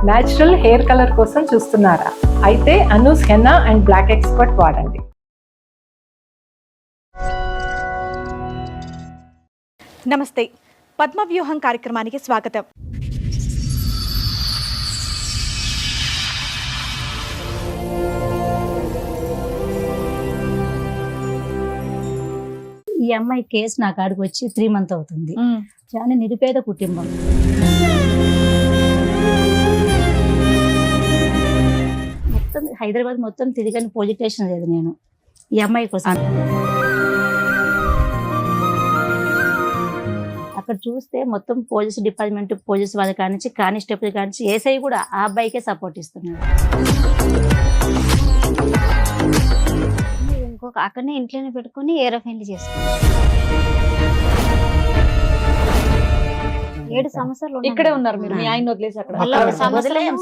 Natural hair colour కోసం చూస్తున్నారా? అయితే Anoos henna and black expert వాడండి. నమస్తే, పద్మవ్యూహం కార్యక్రమానికి స్వాగతం. ఈ అమ్మాయి కేసు నా కాడికి వచ్చి 3 months అవుతుంది. చాలా నిరుపేద కుటుంబం. మొత్తం హైదరాబాద్ మొత్తం తిరిగని పోలీస్ స్టేషన్ లేదు నేను ఈ అమ్మాయి కోసం. అక్కడ చూస్తే మొత్తం పోలీస్ డిపార్ట్మెంట్, పోలీస్ వాళ్ళ కానించి, కానిస్టేబుల్ కానించి, ఏసఐ కూడా ఆ అబ్బాయికే సపోర్ట్ ఇస్తున్నాడు. ఇంకొక అక్కడనే ఇంట్లోనే పెట్టుకుని ఏరోఫైన్లు చేసుకున్నాం. 7 సంవత్సరాలు ఇక్కడే ఉన్నారు మీరు, మీ ఆయన వదిలేసి అక్కడ.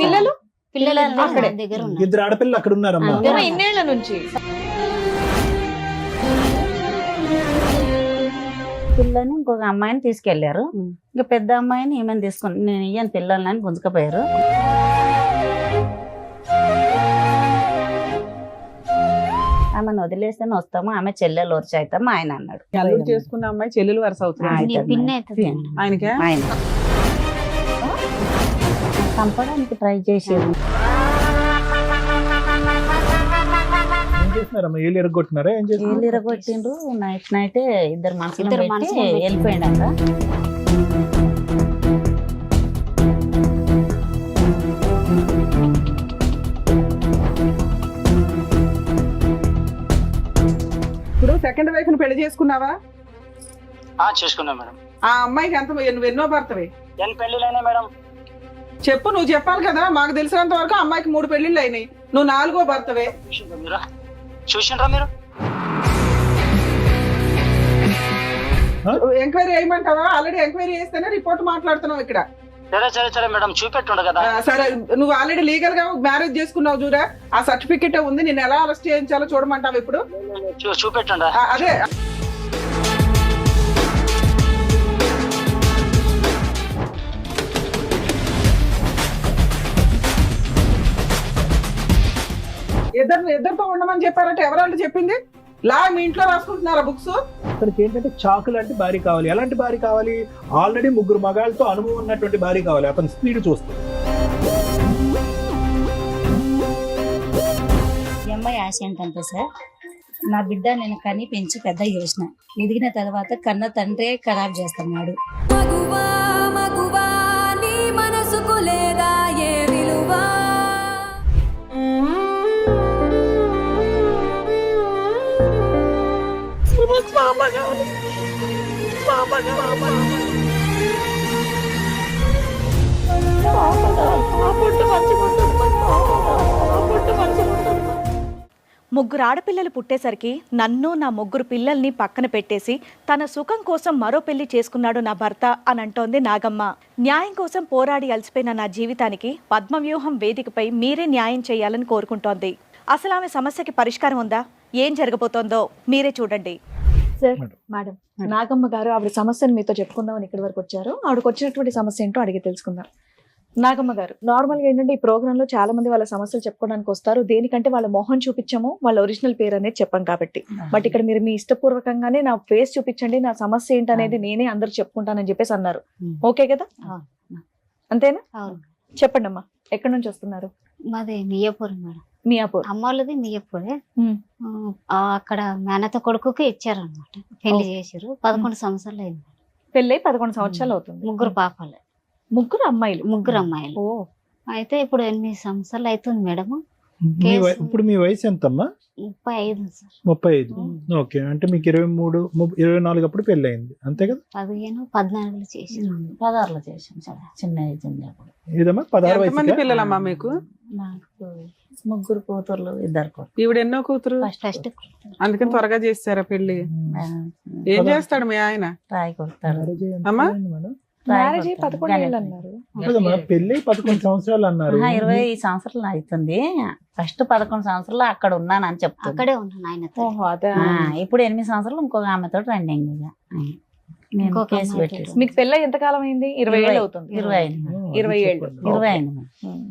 పిల్లలు పిల్లలు అక్కడే. దగ్గర ఉన్నారు. 2 ఆడపిల్లలు అక్కడ ఉన్నారమ్మా. ఇన్నేళ్ల నుంచి పిల్లని ఇంకొక అమ్మాయిని తీసుకెళ్లారు. ఇంకా పెద్ద అమ్మాయిని ఏమైనా తీసుకుని నేను ఇయ్యను పిల్లలని గుంజుకపోయారు. ఆమెను వదిలేస్తేనే వస్తాము, ఆమె చెల్లెలు వరుస అవుతాము ఆయన అన్నాడు. అల్లుడు చేసుకున్న అమ్మాయి చెల్లెలు వరుస అవుతుంది పిన్ని అవుతుంది. ఆయనకే ఆయన చంపడానికి ట్రై చేసేది. ఏం చేస్తున్నారమ్మా? ఏళ్ళు ఎరగొట్టినారా? ఏం చేస్తున్నారు? ఏళ్ళు ఇరగొట్టిండ్రు. నైటే ఇద్దరు మనుషులు ఇద్దరు పెట్టి మనుషులను పెట్టి. వెళ్ళిపోయిండాక ఇప్పుడు సెకండ్ వైఫ్ ని పెళ్లి చేసుకున్నావా? చేసుకున్నా మేడం. ఆ అమ్మాయికి ఎంత నువ్వు ఎన్నో భర్తవి? ఎన్ని పెళ్లిలైనా మేడం? చెప్పు, నువ్వు చెప్పాలి కదా. మాకు తెలిసినంత వరకు అమ్మాయికి 3 పెళ్లిళ్ళు అయినాయి, నువ్వు 4వ భర్తవే. చూసిండ్రా మీరు? ఎంక్వైరీ చేయమంటావా? ఆల్రెడీ ఎంక్వైరీ చేస్తేనే రిపోర్ట్ మాట్లాడుతున్నావు ఇక్కడ. సరే మేడం, చూపెట్టుండ కదా. సరే, నువ్వు ఆల్రెడీ లీగల్ గా మ్యారేజ్ చేసుకున్నావు చూడా, ఆ సర్టిఫికెట్ ఉంది. నేను ఎలా అరెస్ట్ చేయించాలో చూడమంటావు ఇప్పుడు? చూపెట్టుండ. అదే ఇద్దరితో ఉండమని చెప్పారంటే ఎవరంటే చెప్పింది? లా మీ ఇంట్లో రాసుకుంటున్నారా బుక్స్? అతనికి ఏంటంటే చాకు లాంటి భార్య కావాలి. ఎలాంటి భార్య కావాలి? ఆల్రెడీ 3 మగాళ్ళతో అనుభవం ఉన్నటువంటి భార్య కావాలి. అతని స్పీడ్ చూస్తే ఈ అమ్మాయి ఆశ ఏంటంటే సార్, నా బిడ్డ నేను కని పెంచి పెద్ద చేసిన, ఎదిగిన తర్వాత కన్న తండ్రే ఖరాబ్ చేస్తున్నాడు. ముగ్గురు ఆడపిల్లలు పుట్టేసరికి నన్ను, నా 3 పిల్లల్ని పక్కన పెట్టేసి తన సుఖం కోసం మరో పెళ్లి చేసుకున్నాడు నా భర్త అని అంటోంది నాగమ్మ. న్యాయం కోసం పోరాడి అలసిపోయిన నా జీవితానికి పద్మవ్యూహం వేదికపై మీరే న్యాయం చేయాలని కోరుకుంటోంది. అసలు ఆమె సమస్యకి పరిష్కారం ఉందా? ఏం జరగబోతోందో మీరే చూడండి. సార్, మేడం, నాగమ్మ గారు ఆవిడ సమస్యను మీతో చెప్పుకుందామని ఇక్కడి వరకు వచ్చారు. ఆవిడకి వచ్చినటువంటి సమస్య ఏంటో అడిగి తెలుసుకుందాం. నాగమ్మ గారు, నార్మల్గా ఏంటంటే ఈ ప్రోగ్రామ్ లో చాలా మంది వాళ్ళ సమస్యలు చెప్పుకోవడానికి వస్తారు. దేనికంటే వాళ్ళ మొహం చూపించము, వాళ్ళ ఒరిజినల్ పేరు అనేది చెప్పాం కాబట్టి. బట్ ఇక్కడ మీరు మీ ఇష్టపూర్వకంగానే నా ఫేస్ చూపించండి, నా సమస్య ఏంటనేది నేనే అందరు చెప్పుకుంటానని చెప్పేసి అన్నారు. ఓకే కదా? అంతేనా? చెప్పండి అమ్మా, ఎక్కడి నుంచి వస్తున్నారు? మాది మియాపూర్ మేడం. మియాపూర్. అమ్మ వాళ్ళది మియాపూరే. అక్కడ మేనత కొడుకుకి ఇచ్చారనమాట, పెళ్లి చేసారు. 11 సంవత్సరాలు అయింది. పెళ్ళై 11 సంవత్సరాలు అవుతుంది. 3 పాపలు, 3 అమ్మాయిలు. 3 అమ్మాయిలు. అయితే ఇప్పుడు 8 సంవత్సరాలు అవుతుంది మేడం. ఇప్పుడు మీ వయసు ఎంతమ్మా? 35 సార్. 35. ఓకే, అంటే మీకు 23, 24 అప్పుడు పెళ్లి అయింది, అంతే కదా? 15, 14 చేసారు. 16లో చేసాం సార్, చిన్న ఏజ్ ఉంది అప్పుడు. ఏదమ్మా 16 ఎంతమంది వయసు? పిల్లలమ్మా మీకు? నాకు 3 కూతుర్లు, 2 కొడుకులు. ఈవిడ ఎన్నో కూతురు, ఫస్ట్ అందుకని త్వరగా చేస్తారా పెళ్లి? ఏం చేస్తాడు మీ ఆయన? రాయి కొడతాడు. అమ్మా? మ్యారేజ్ 11 ఏళ్ళు అన్నారు. పెళ్లి 11 సంవత్సరాలు అన్నారు. 20 సంవత్సరాలు అవుతుంది. ఫస్ట్ 11 సంవత్సరాలు అక్కడ ఉన్నాను అని చెప్తాను. అక్కడే ఉన్నాను ఆయనతో. ఓహో, అదే. ఇప్పుడు 8 సంవత్సరాలు ఇంకొక ఆమెతో ట్రెండింగ్. నేను ఇంకొక కేసు అమ్మాయి పెట్టేసి మీకు పెళ్ళ ఎంత కాలం అయింది? 20 ఏళ్ళు అవుతుంది. 20 అయింది మేడం. 20 ఏళ్ళు. 20 అయింది మేడం.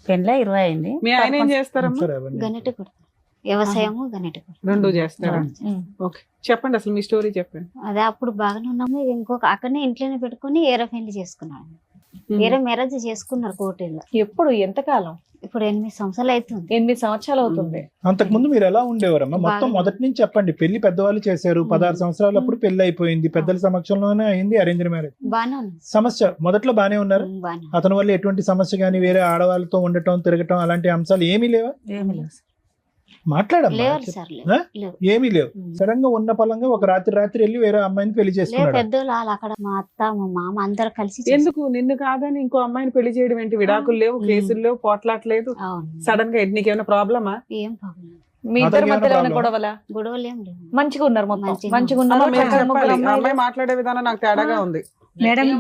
పెళ్ళ 20 అయింది. మీ ఆయన ఏం చేస్తారమ్మా? సరే, అవన్నీ. గన్నెటి కొడుకు వ్యవసాయము గన్నెటి కొడుకు. రెండు చేస్తారా? ఉమ్. ఓకే, చెప్పండి అసలు మీ స్టోరీ చెప్పండి. అదే అప్పుడు బాగానే ఉన్నాము. ఇంకొక అక్కడనే ఇంట్లోనే పెట్టుకుని ఏరే పెళ్లి చేసుకున్నాడు. ఏరే మ్యారేజ్ చేసుకున్నారు కోటిల్లో. ఎప్పుడు ఎంత కాలం? ఇప్పుడు 8 సంవత్సరాలు అవుతుంది. 8 సంవత్సరాలు అవుతుంది. అంతకు ముందు మీరు ఎలా ఉండేవారమ్మా? మొత్తం బాగా. మొదటి నుంచి చెప్పండి. పెళ్లి పెద్దవాళ్ళు చేశారు, 16 సంవత్సరాలప్పుడు పెళ్లి అయిపోయింది, పెద్దల సమక్షంలోనే అయింది అరేంజ్ మ్యారేజ్. బాగానే ఉంది. సమస్య మొదట్లో బానే ఉన్నారు. బాగానే అతని వల్ల ఎటువంటి సమస్య గానీ, వేరే ఆడవాళ్ళతో ఉండటం, తిరగటం అలాంటి అంశాలు ఏమీ లేవా? ఏమి లేదు సార్. మాట్లాడమ్మా. లేవు సార్ ఆ? లేవు. ఏమీ లేవు. ఉమ్. సడన్ గా ఉన్న పలంగా ఒక రాత్రి వెళ్ళి వేరే అమ్మాయిని పెళ్లి లేదు చేసుకున్నాడు. పెద్దోళ్ళు వాళ్ళు అక్కడ మా అత్త మా మామ అందరు కలిసి ఎందుకు నిన్ను కాదని ఇంకో అమ్మాయిని పెళ్లి చేయడం ఏంటి? విడాకులు లేవు, కేసులు లేవు, పోట్లాట్లేదు. అవును. సడన్ గా నీకేమైనా ప్రాబ్లమా? ఏం ప్రాబ్లం మీ ఇద్దరి అతనికి మధ్యలో ఏమైనా ఏమైనా గొడవలా? గొడవలు ఏం లేవు. మంచిగా ఉన్నారు మొత్తం. మంచిగా మంచిగా అమ్మ, ఉన్నారు. మీరు చక్కగా ముగ్గురు చెప్పాలి. ఆ అమ్మాయిలు. అమ్మాయి మాట్లాడే విధానం నాకు తేడాగా ఉంది. మేడం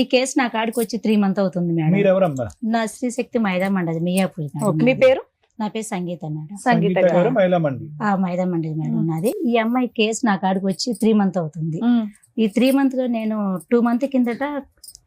ఈ కేసు నా కాడికి వచ్చి 3 months అవుతుంది మేడం. మీరెవరమ్మా? నా శ్రీశక్తి మైదా మండది మియాపూర్ మేడం. మీ పేరు? నా పేరు సంగీత మేడం. సంగీత గారు గారు. మహిళా మండలి. ఆ మైదా మండది మేడం నాది. ఈ అమ్మాయి కేసు నా కాడికి వచ్చి 3 months అవుతుంది. ఉమ్. ఈ 3 months లో నేను 2 months కిందట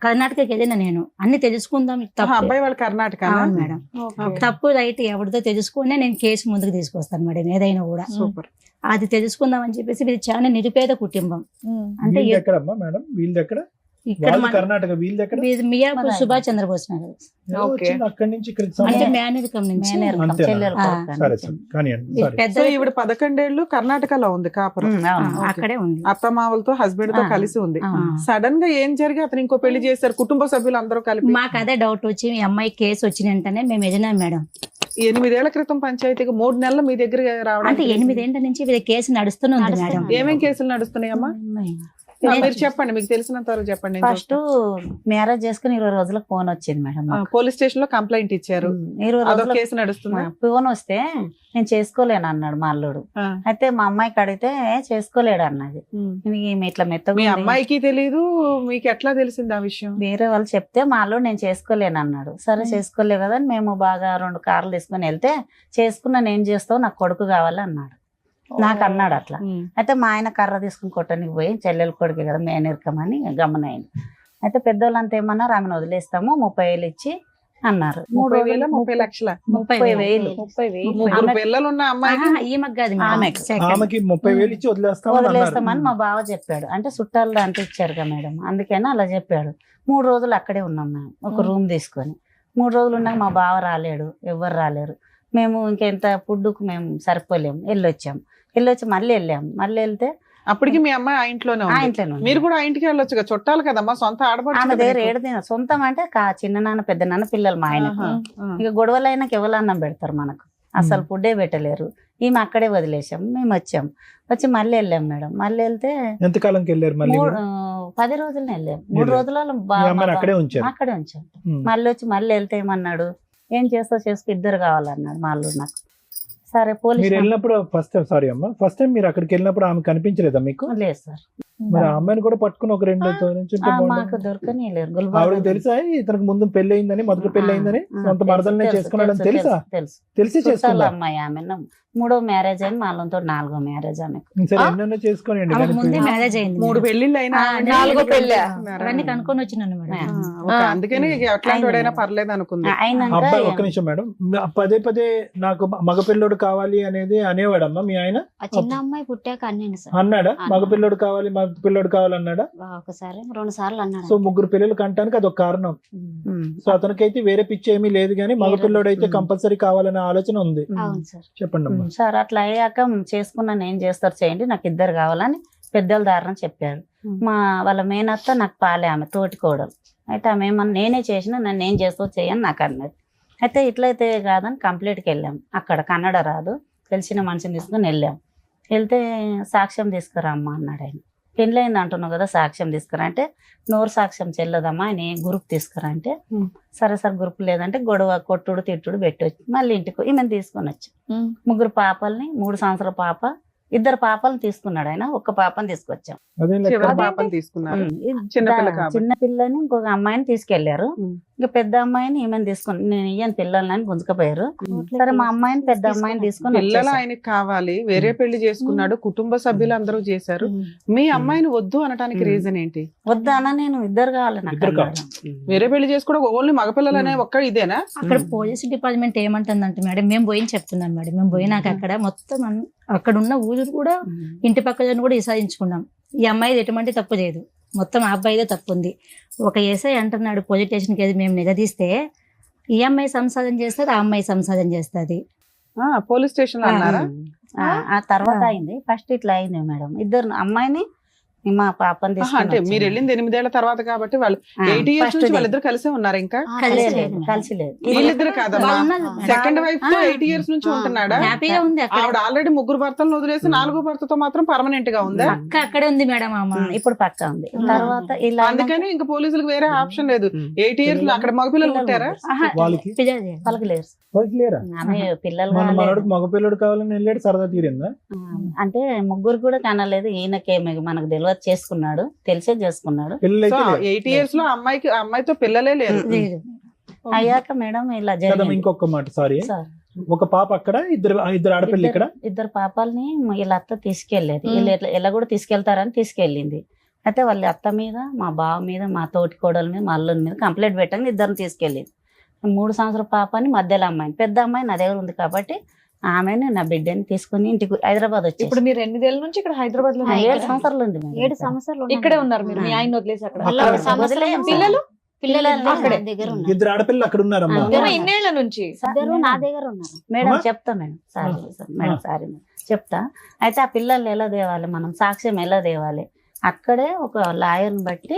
కర్ణాటకకి వెళ్ళిన నేను అన్ని తెలుసుకుందాం. ఆహా, తప్పు అబ్బాయి వాళ్ళ కర్ణాటక. అవును మేడం. ఓకే. తప్పు రైట్ ఎవరిదో తెలుసుకునే నేను కేసు ముందుకు తీసుకొస్తాను మేడం. ఏదైనా కూడా సూపర్. అది తెలుసుకుందాం అని చెప్పేసి ఇది చాలా నిరుపేద కుటుంబం. ఉమ్. అంటే వీళ్ళది ఎక్కడమ్మా మేడం? వీళ్ళది ఎక్కడ? ఇక్కడ వాళ్ళు కర్ణాటక, వీళ్ళది ఎక్కడ? మియాపూర్ సుభాష్ చంద్రబోస్ నగర్. ఎవరు ఓకే. వచ్చింది అక్కడి నుంచి ఇక్కడికి అంటే సంబంధం? మేనరికం నుంచి మేనరికం, అంతేనా? చెల్లెలు ఆ. కొడుకు సరే అని. సరే కానివ్వండి. ఈ సరే. పెద్ద సో ఈవిడ 11 ఏళ్ళు కర్ణాటకలో ఉంది కాపురం. అవును. ఓకే. అక్కడే ఉంది. అత్తమావలతో హస్బెండ్ తో ఆ. కలిసి ఉంది. అవును. సడన్ గా ఏం జరిగి అతను ఇంకో పెళ్లి చేశారు కుటుంబ సభ్యులు అందరూ కలిపి? మాకు అదే డౌట్ వచ్చి మీ అమ్మాయి కేసు వచ్చిన వెంటనే మేము ఎదినాం మేడం. 8 ఏళ్ల క్రితం పంచాయతీకి 3 నెలలు మీ దగ్గర అంటే రావడానికి 8 ఏళ్ల నుంచి వీళ్ళ కేసు నడుస్తూనే ఉంది మేడం. నడుస్తుంది. ఏమేం కేసులు నడుస్తున్నాయమ్మా? మీరు చెప్పండి, మీకు తెలిసినంత వరకు చెప్పండి. నేను ఫస్ట్ మ్యారేజ్ చేసుకుని 20 రోజులకు ఫోన్ వచ్చింది మేడం చూస్తాను. పోలీస్ స్టేషన్ లో కంప్లైంట్ ఇచ్చారు. 20 అదొక రోజులకు కేసు నడుస్తుందా? ఫోన్ వస్తే నేను చేసుకోలేను అన్నాడు మా అల్లుడు. ఆ. అయితే మా అమ్మాయికి అడిగితే చేసుకోలేడు అన్నది. ఈమె ఇట్లా మెత్తగా మీ ఉంది. అమ్మాయికి తెలీదు, మీకు ఎట్లా తెలిసింది ఆ విషయం? వేరే వాళ్ళు చెప్తే మా అల్లుడు నేను చేసుకోలేను అన్నాడు. సరే చేసుకోలేవు కదా అని మేము బాగా 2 కార్లు తీసుకుని వెళ్తే చేసుకున్నా ఏం చేస్తావు, నాకు కొడుకు కావాలి అన్నాడు. నాకు అన్నాడు అట్లా. అయితే మా ఆయన కర్ర తీసుకుని కొట్టడానికి పోయి చెల్లెలు కొడుకు కదా మేనరికమని గమనైంది. అయితే పెద్దోళ్ళంతా ఏమన్నారు, ఆమెను వదిలేస్తాము 30,000 ఇచ్చి అన్నారు. 30,000 30 లక్షల 30,000 ముగ్గురు పిల్లలు ఉన్న అమ్మాయికి ఈమెకు కాదు మేడం. ఆమెకు. Second. ఆమెకి 30,000 ఇచ్చి వదిలేస్తామని మా బావ చెప్పాడు. అంటే చుట్టాలు అంత ఇచ్చారు కదా మేడం, అందుకని అలా చెప్పాడు. 3 రోజులు అక్కడే ఉన్నాం మేము, ఒక రూమ్ తీసుకొని. 3 రోజులు ఉన్నాక మా బావ రాలేడు, ఎవ్వరు రాలేరు. మేము ఇంకెంత ఫుడ్కు మేము సరిపోలేము. వెళ్ళొచ్చి మళ్ళీ వెళ్తే అప్పటికి మీ అమ్మాయి ఆ ఇంట్లోనే ఆ ఉంది. ఇంట్లోనే ఉంది. మీరు కూడా ఆ ఇంటికి వెళ్ళొచ్చు కదా, చుట్టాలు కదమ్మా, సొంత ఆమె ఆడబడుచు దగ్గర కదా ఏడు తిన సొంతం అంటే చిన్న నాన్న పెద్ద నాన్న పిల్లలు మా ఆయనకు. ఇక గొడవలు అయినాక ఎవరన్నం పెడతారు మనకు, అసలు ఫుడ్డే పెట్టలేరు. ఈమె అక్కడే వదిలేసాం. మేము వచ్చి మళ్ళీ వెళ్ళాం మేడం. మళ్ళీ వెళ్తే ఎంతకాలంకి వెళ్ళారు మళ్ళీ? 10 రోజులనే వెళ్ళాం. 3 రోజులలో మీ అమ్మాయిని అక్కడే ఉంచారు. అక్కడే ఉంచాం. ఉమ్. మళ్ళీ వెళ్తే ఏమన్నాడు, ఏం చేస్తావు చేసుకో, 2 కావాలన్నాడు మా అల్లుడు నాకు. సరే మీరు పోలీస్ వెళ్ళినప్పుడు ఫస్ట్ టైం మీరు అక్కడికి వెళ్ళినప్పుడు ఆమె కనిపించలేదా మీకు? లేదు సార్, మరి ఆ అమ్మాయిని కూడా పట్టుకుని ఒక 2 నుంచి ఉంటే బాగుండేది. మాకు దొరకని లేరు. ఆవిడకి తెలుసా ఇతనికి ముందు పెళ్లి అయిందని, మొదటి పెళ్లి అయిందని, సొంత మరదలనే చేసుకున్నాడని తెలుసా? తెలిసి చుట్టాల చేసుకున్నా? అమ్మాయి ఆమె 3వ మ్యారేజ్ అయింది, వాళ్ళతో 4వ మ్యారేజ్ ఆమెకు. సరే ఎన్నెన్నో చేసుకోనియండి. ఆమెకు కానీ ముందే మ్యారేజ్ అయింది 3 పెళ్లిళ్ళు అయినా ఆవిడ 4వ పెళ్ళి. అవన్నీ కనుక్కొని వచ్చినాను మేడం. ఓకే, అందుకని ఎట్లాంటి వాడైనా పర్లేదు అనుకుంది. అయినాక అబ్బాయి ఒక్క నిమిషం మేడం, పదే నాకు మగపిల్లోడు కావాలి అనేది అనేవాడమ్మా మీ ఆయన? ఆ చిన్న అమ్మాయి పుట్టాక అన్నాను సార్. అన్నాడా? మగపిల్లోడు కావాలి అన్నాడా? ఒకసారి 2 సార్లు అన్నాడు. సో 3 పిల్లలు కంటానికి అదొక కారణం. సో అతనికైతే వేరే పిచ్చి ఏమీ లేదు, కానీ మగపిల్లోడు అయితే కంపల్సరీ కావాలనే ఆలోచన ఉంది. అవును సార్. చెప్పండి అమ్మా. సార్ అట్లా అయ్యాక చేసుకున్నాను, ఏం చేస్తారు చేయండి, నాకు 2 కావాలని పెద్దల దారిని చెప్పాడు. వాళ్ళ మేనత్త నాకు పాలే, ఆమె తోటి కోడలు. అయితే ఆమె ఏమన్నా నేనే చేసిన, నన్ను ఏం చేస్తావు చేయని నాకు అన్నది. అయితే ఇట్లయితే కాదని కంప్లీట్కి వెళ్ళాం. అక్కడ కన్నడ రాదు, తెలిసిన మనిషిని తీసుకుని వెళ్తే సాక్ష్యం తీసుకురా అమ్మా అన్నాడు ఆయన. పెళ్ళైంది అంటున్నావు కదా, సాక్ష్యం తీసుకురా అంటే, నోరు సాక్ష్యం చెల్లదమ్మా, ఆయన గ్రూప్ తీసుకురా అంటే, సరే సార్ గ్రూప్ లేదంటే గొడవ కొట్టుడు తిట్టుడు పెట్టి వచ్చి మళ్ళీ ఇంటికి ఈమెను తీసుకొని వచ్చి 3 పాపల్ని, 3 సంవత్సరాల పాప, 2 పాపలను తీసుకున్నాడు ఆయన, 1 పాపని తీసుకొచ్చాం. అదే లెక్క. చివరి పాపని తీసుకున్నారు. చిన్నపిల్ల కాబట్టి. చిన్న పిల్లని ఇంకొక అమ్మాయిని తీసుకెళ్లారు. ఉమ్. ఇంకా పెద్ద అమ్మాయిని ఈమెను తీసుకుని నేను ఇయ్యను పిల్లలని గుంజుకపోయారు. సరే మా అమ్మాయిని పెద్ద అమ్మాయిని తీసుకొని పిల్లలు వచ్చేసాం. ఆయనకి కావాలి, వేరే పెళ్లి చేసుకున్నాడు, కుటుంబ సభ్యులు అందరూ చేశారు. మీ అమ్మాయిని వద్దు అనడానికి రీజన్ ఏంటి? వద్దానా నేను 2 కావాలి నాకు ఇద్దరు అన్నాడు. వేరే పెళ్లి చేసుకోవడం ఓన్లీ మగపిల్లలు అనే ఒక్క ఇదేనా? అక్కడ పోలీస్ డిపార్ట్మెంట్ ఏమంటుందంటే మేడం, మేము పోయి చెప్తున్నాం మేడం, మేము పోయినాక అక్కడ మొత్తం అక్కడ ఉన్న ఊరు కూడా ఇంటి పక్కన కూడా విసారించుకున్నాం. ఈ అమ్మాయిది ఎటువంటి తప్పు లేదు, మొత్తం ఆ అబ్బాయిదే తప్పు ఉంది. ఒక ఎస్ఐ అంటున్నాడు పోలీస్ స్టేషన్కి వెళ్ళి మేము నిలదీస్తే ఈ అమ్మాయి సంసారం చేస్తుంది, ఆ అమ్మాయి సంసారం చేస్తుంది. పోలీస్ స్టేషన్ లో అన్నారా? ఆ తర్వాత అయింది. ఫస్ట్ ఇట్లా అయింది మేడం. 2 అమ్మాయిని మా పాపని ఆహా, అంటే తీసుకొని మీరు వెళ్ళింది 8 ఏళ్ల తర్వాత కాబట్టి వాళ్ళు 8 ఇయర్స్ నుంచి వాళ్ళిద్దరు కలిసే ఉన్నారు. ఇంకా కలిసి లేదు. వీళ్ళిద్దరు కాదమ్మా, వాళ్ళు ఉన్నారు. సెకండ్ వైఫ్ తో 8 ఇయర్స్ నుంచి ఉంటున్నాడా? హ్యాపీగా ఉంది అక్కడ. ఆవిడ ఆల్రెడీ 3 భర్తలను వదిలేసి 4వ భర్తతో మాత్రం పర్మనెంట్ గా ఉందా? అక్క అక్కడే ఉంది మేడం అమ్మ. ఇప్పుడు పక్క ఉంది. తర్వాత ఇలా అందుకని ఇంకా పోలీసులకు వేరే ఆప్షన్ లేదు. 8 ఇయర్స్ లో అక్కడ మగపిల్లలు పుట్టారా? వాళ్ళకి వాళ్ళకి లేరు. వాళ్ళకి లేరా? ఆమె పిల్లలు మన కాలేదు. మనోడికి మగ పిల్లడు కావాలని వెళ్ళాడు, సరదా తీరిందా? అంటే 3 కూడా కనలేదు. ఈయనకేమి మనకు తెలియదు, చేసుకున్నాడు, తెలిసే చేసుకున్నాడు. పిల్లలు సో అయితే లేరు. 8 ఇయర్స్ లో అమ్మాయితో పిల్లలే లేరు. లేదు. అయ్యాక మేడం ఇలా కదమ్మా, జరిగింది. ఇంకొక మాట, సారీ. సార్, ఒక పాప అక్కడ, ఇద్దరు ఆడపిల్ల ఇక్కడ. 2 పాపాలని వీళ్ళ అత్త తీసుకెళ్లేదు. వీళ్ళు ఎలా కూడా తీసుకెళ్తారని తీసుకెళ్ళింది. అయితే వాళ్ళ అత్త మీద, మా బావ మీద, మా తోటి కోడల మీద, మా అల్లుని మీద కంప్లైంట్ పెట్టండి, 2 తీసుకెళ్ళింది. 3 సంవత్సరాల పాపని, మధ్యలో అమ్మాయిని, పెద్ద అమ్మాయి నా దగ్గర ఉంది కాబట్టి ఆమెను నా బిడ్డని తీసుకుని ఇంటికి హైదరాబాద్ వచ్చేసి ఇప్పుడు మీరు 8 ఏళ్ళ నుంచి ఇక్కడ హైదరాబాద్ లో 7 సంవత్సరాలు ఉంది మేడం. 7 సంవత్సరాలు ఇక్కడే ఉన్నారు మీరు, మీ ఆయన వదిలేసి అక్కడ. అక్కడ సంవత్సరం పిల్లలు పిల్లలు అక్కడే. నా దగ్గర ఉన్నారు. 2 ఆడపిల్లలు అక్కడ ఉన్నారమ్మా. ఆ. ఏమో ఇన్నేళ్ల నుంచి. ఇద్దరు నా దగ్గర ఉన్నారు. మేడం అమ్మా? చెప్తా madam, sorry madam, sorry madam, చెప్తా. అయితే ఆ పిల్లల్ని ఎలా తేవాలి, మనం సాక్ష్యం ఎలా తేవాలి? అక్కడే ఒక లాయర్ని బట్టి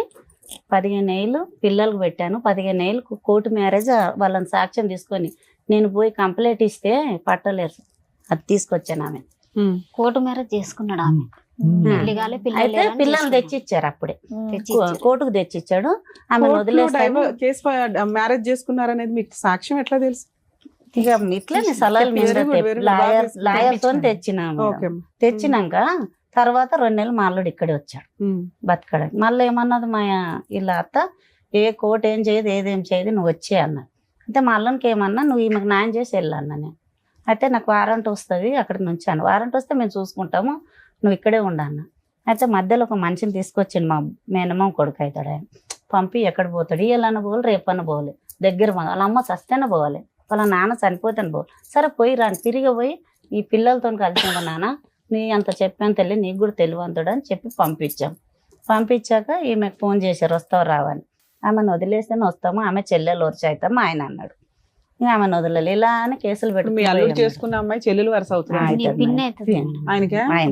15 ఏళ్ళు పిల్లలకు పెట్టాను. 15 ఏళ్ళు కోర్టు మ్యారేజ్ వాళ్ళని సాక్ష్యం తీసుకొని నేను పోయి కంప్లైంట్ ఇస్తే పట్టలేరు. అది తీసుకొచ్చాను ఆమె. కోర్టు మ్యారేజ్ చేసుకున్నాడు ఆమె. పెళ్లి కాలే, పిల్లలు అయితే లేరని పిల్లలు చేసుకున్నాడు. తెచ్చిచ్చారు అప్పుడే. తెచ్చిచ్చారు. కోర్టుకు తెచ్చిచ్చాడు. ఆమె వదిలేస్తాను. కేసు మ్యారేజ్ చేసుకున్నారనేది మీకు సాక్ష్యం ఎట్లా తెలుసు? ఇక ఇట్లనే సలహాలు Very good, very good. Lawyer తో తెచ్చినా ఓకే. తెచ్చినాక తర్వాత 2 నెలలు మా అల్లుడు ఇక్కడే వచ్చాడు బతకడానికి. మళ్ళీ ఏమన్నది మా ఇలా అత్త, ఏ కోర్టు ఏం చేయదు, ఏదేం చేయదు, నువ్వు వచ్చే అన్నది. అయితే మా అల్లునికి ఏమన్నా, నువ్వు ఈమెకు న్యాయం చేసి వెళ్ళాను నేను. అయితే నాకు వారంట్ వస్తుంది, అక్కడికి నుంచాను. వారంట్ వస్తే మేము చూసుకుంటాము, నువ్వు ఇక్కడే ఉండన్న. అయితే మధ్యలో ఒక మనిషిని తీసుకొచ్చిండు, మా మేనమ్మ కొడుకు అవుతాడు ఆయన. పంపి ఎక్కడ పోతాడు, ఇవాళన్న పోవాలి, రేపన్న పోవాలి, దగ్గర వాళ్ళ అమ్మ చస్తేనే పోవాలి, వాళ్ళ నాన్న చనిపోతేనే పోవాలి. సరే పోయి రాని, తిరిగి పోయి ఈ పిల్లలతో కలిసి నాన్న నీ అంత చెప్పాను తల్లి, నీకు కూడా తెలివంతుడు అని చెప్పి పంపించాం. పంపించాక ఈమెకు ఫోన్ చేశారు, వస్తావు రావని. ఆమెను వదిలేస్తేనే వస్తాము, ఆమె చెల్లెలు వచ్చి అవుతాము ఆయన అన్నాడు. ఇంకా ఆమెను వదలలేదు. ఇలా అని కేసులు మీ అల్లుడు పెట్టి చేసుకున్న అమ్మాయి చెల్లెలు వరుస అవుతుంది పిన్ని అవుతుంది. ఆయనకే. ఆయన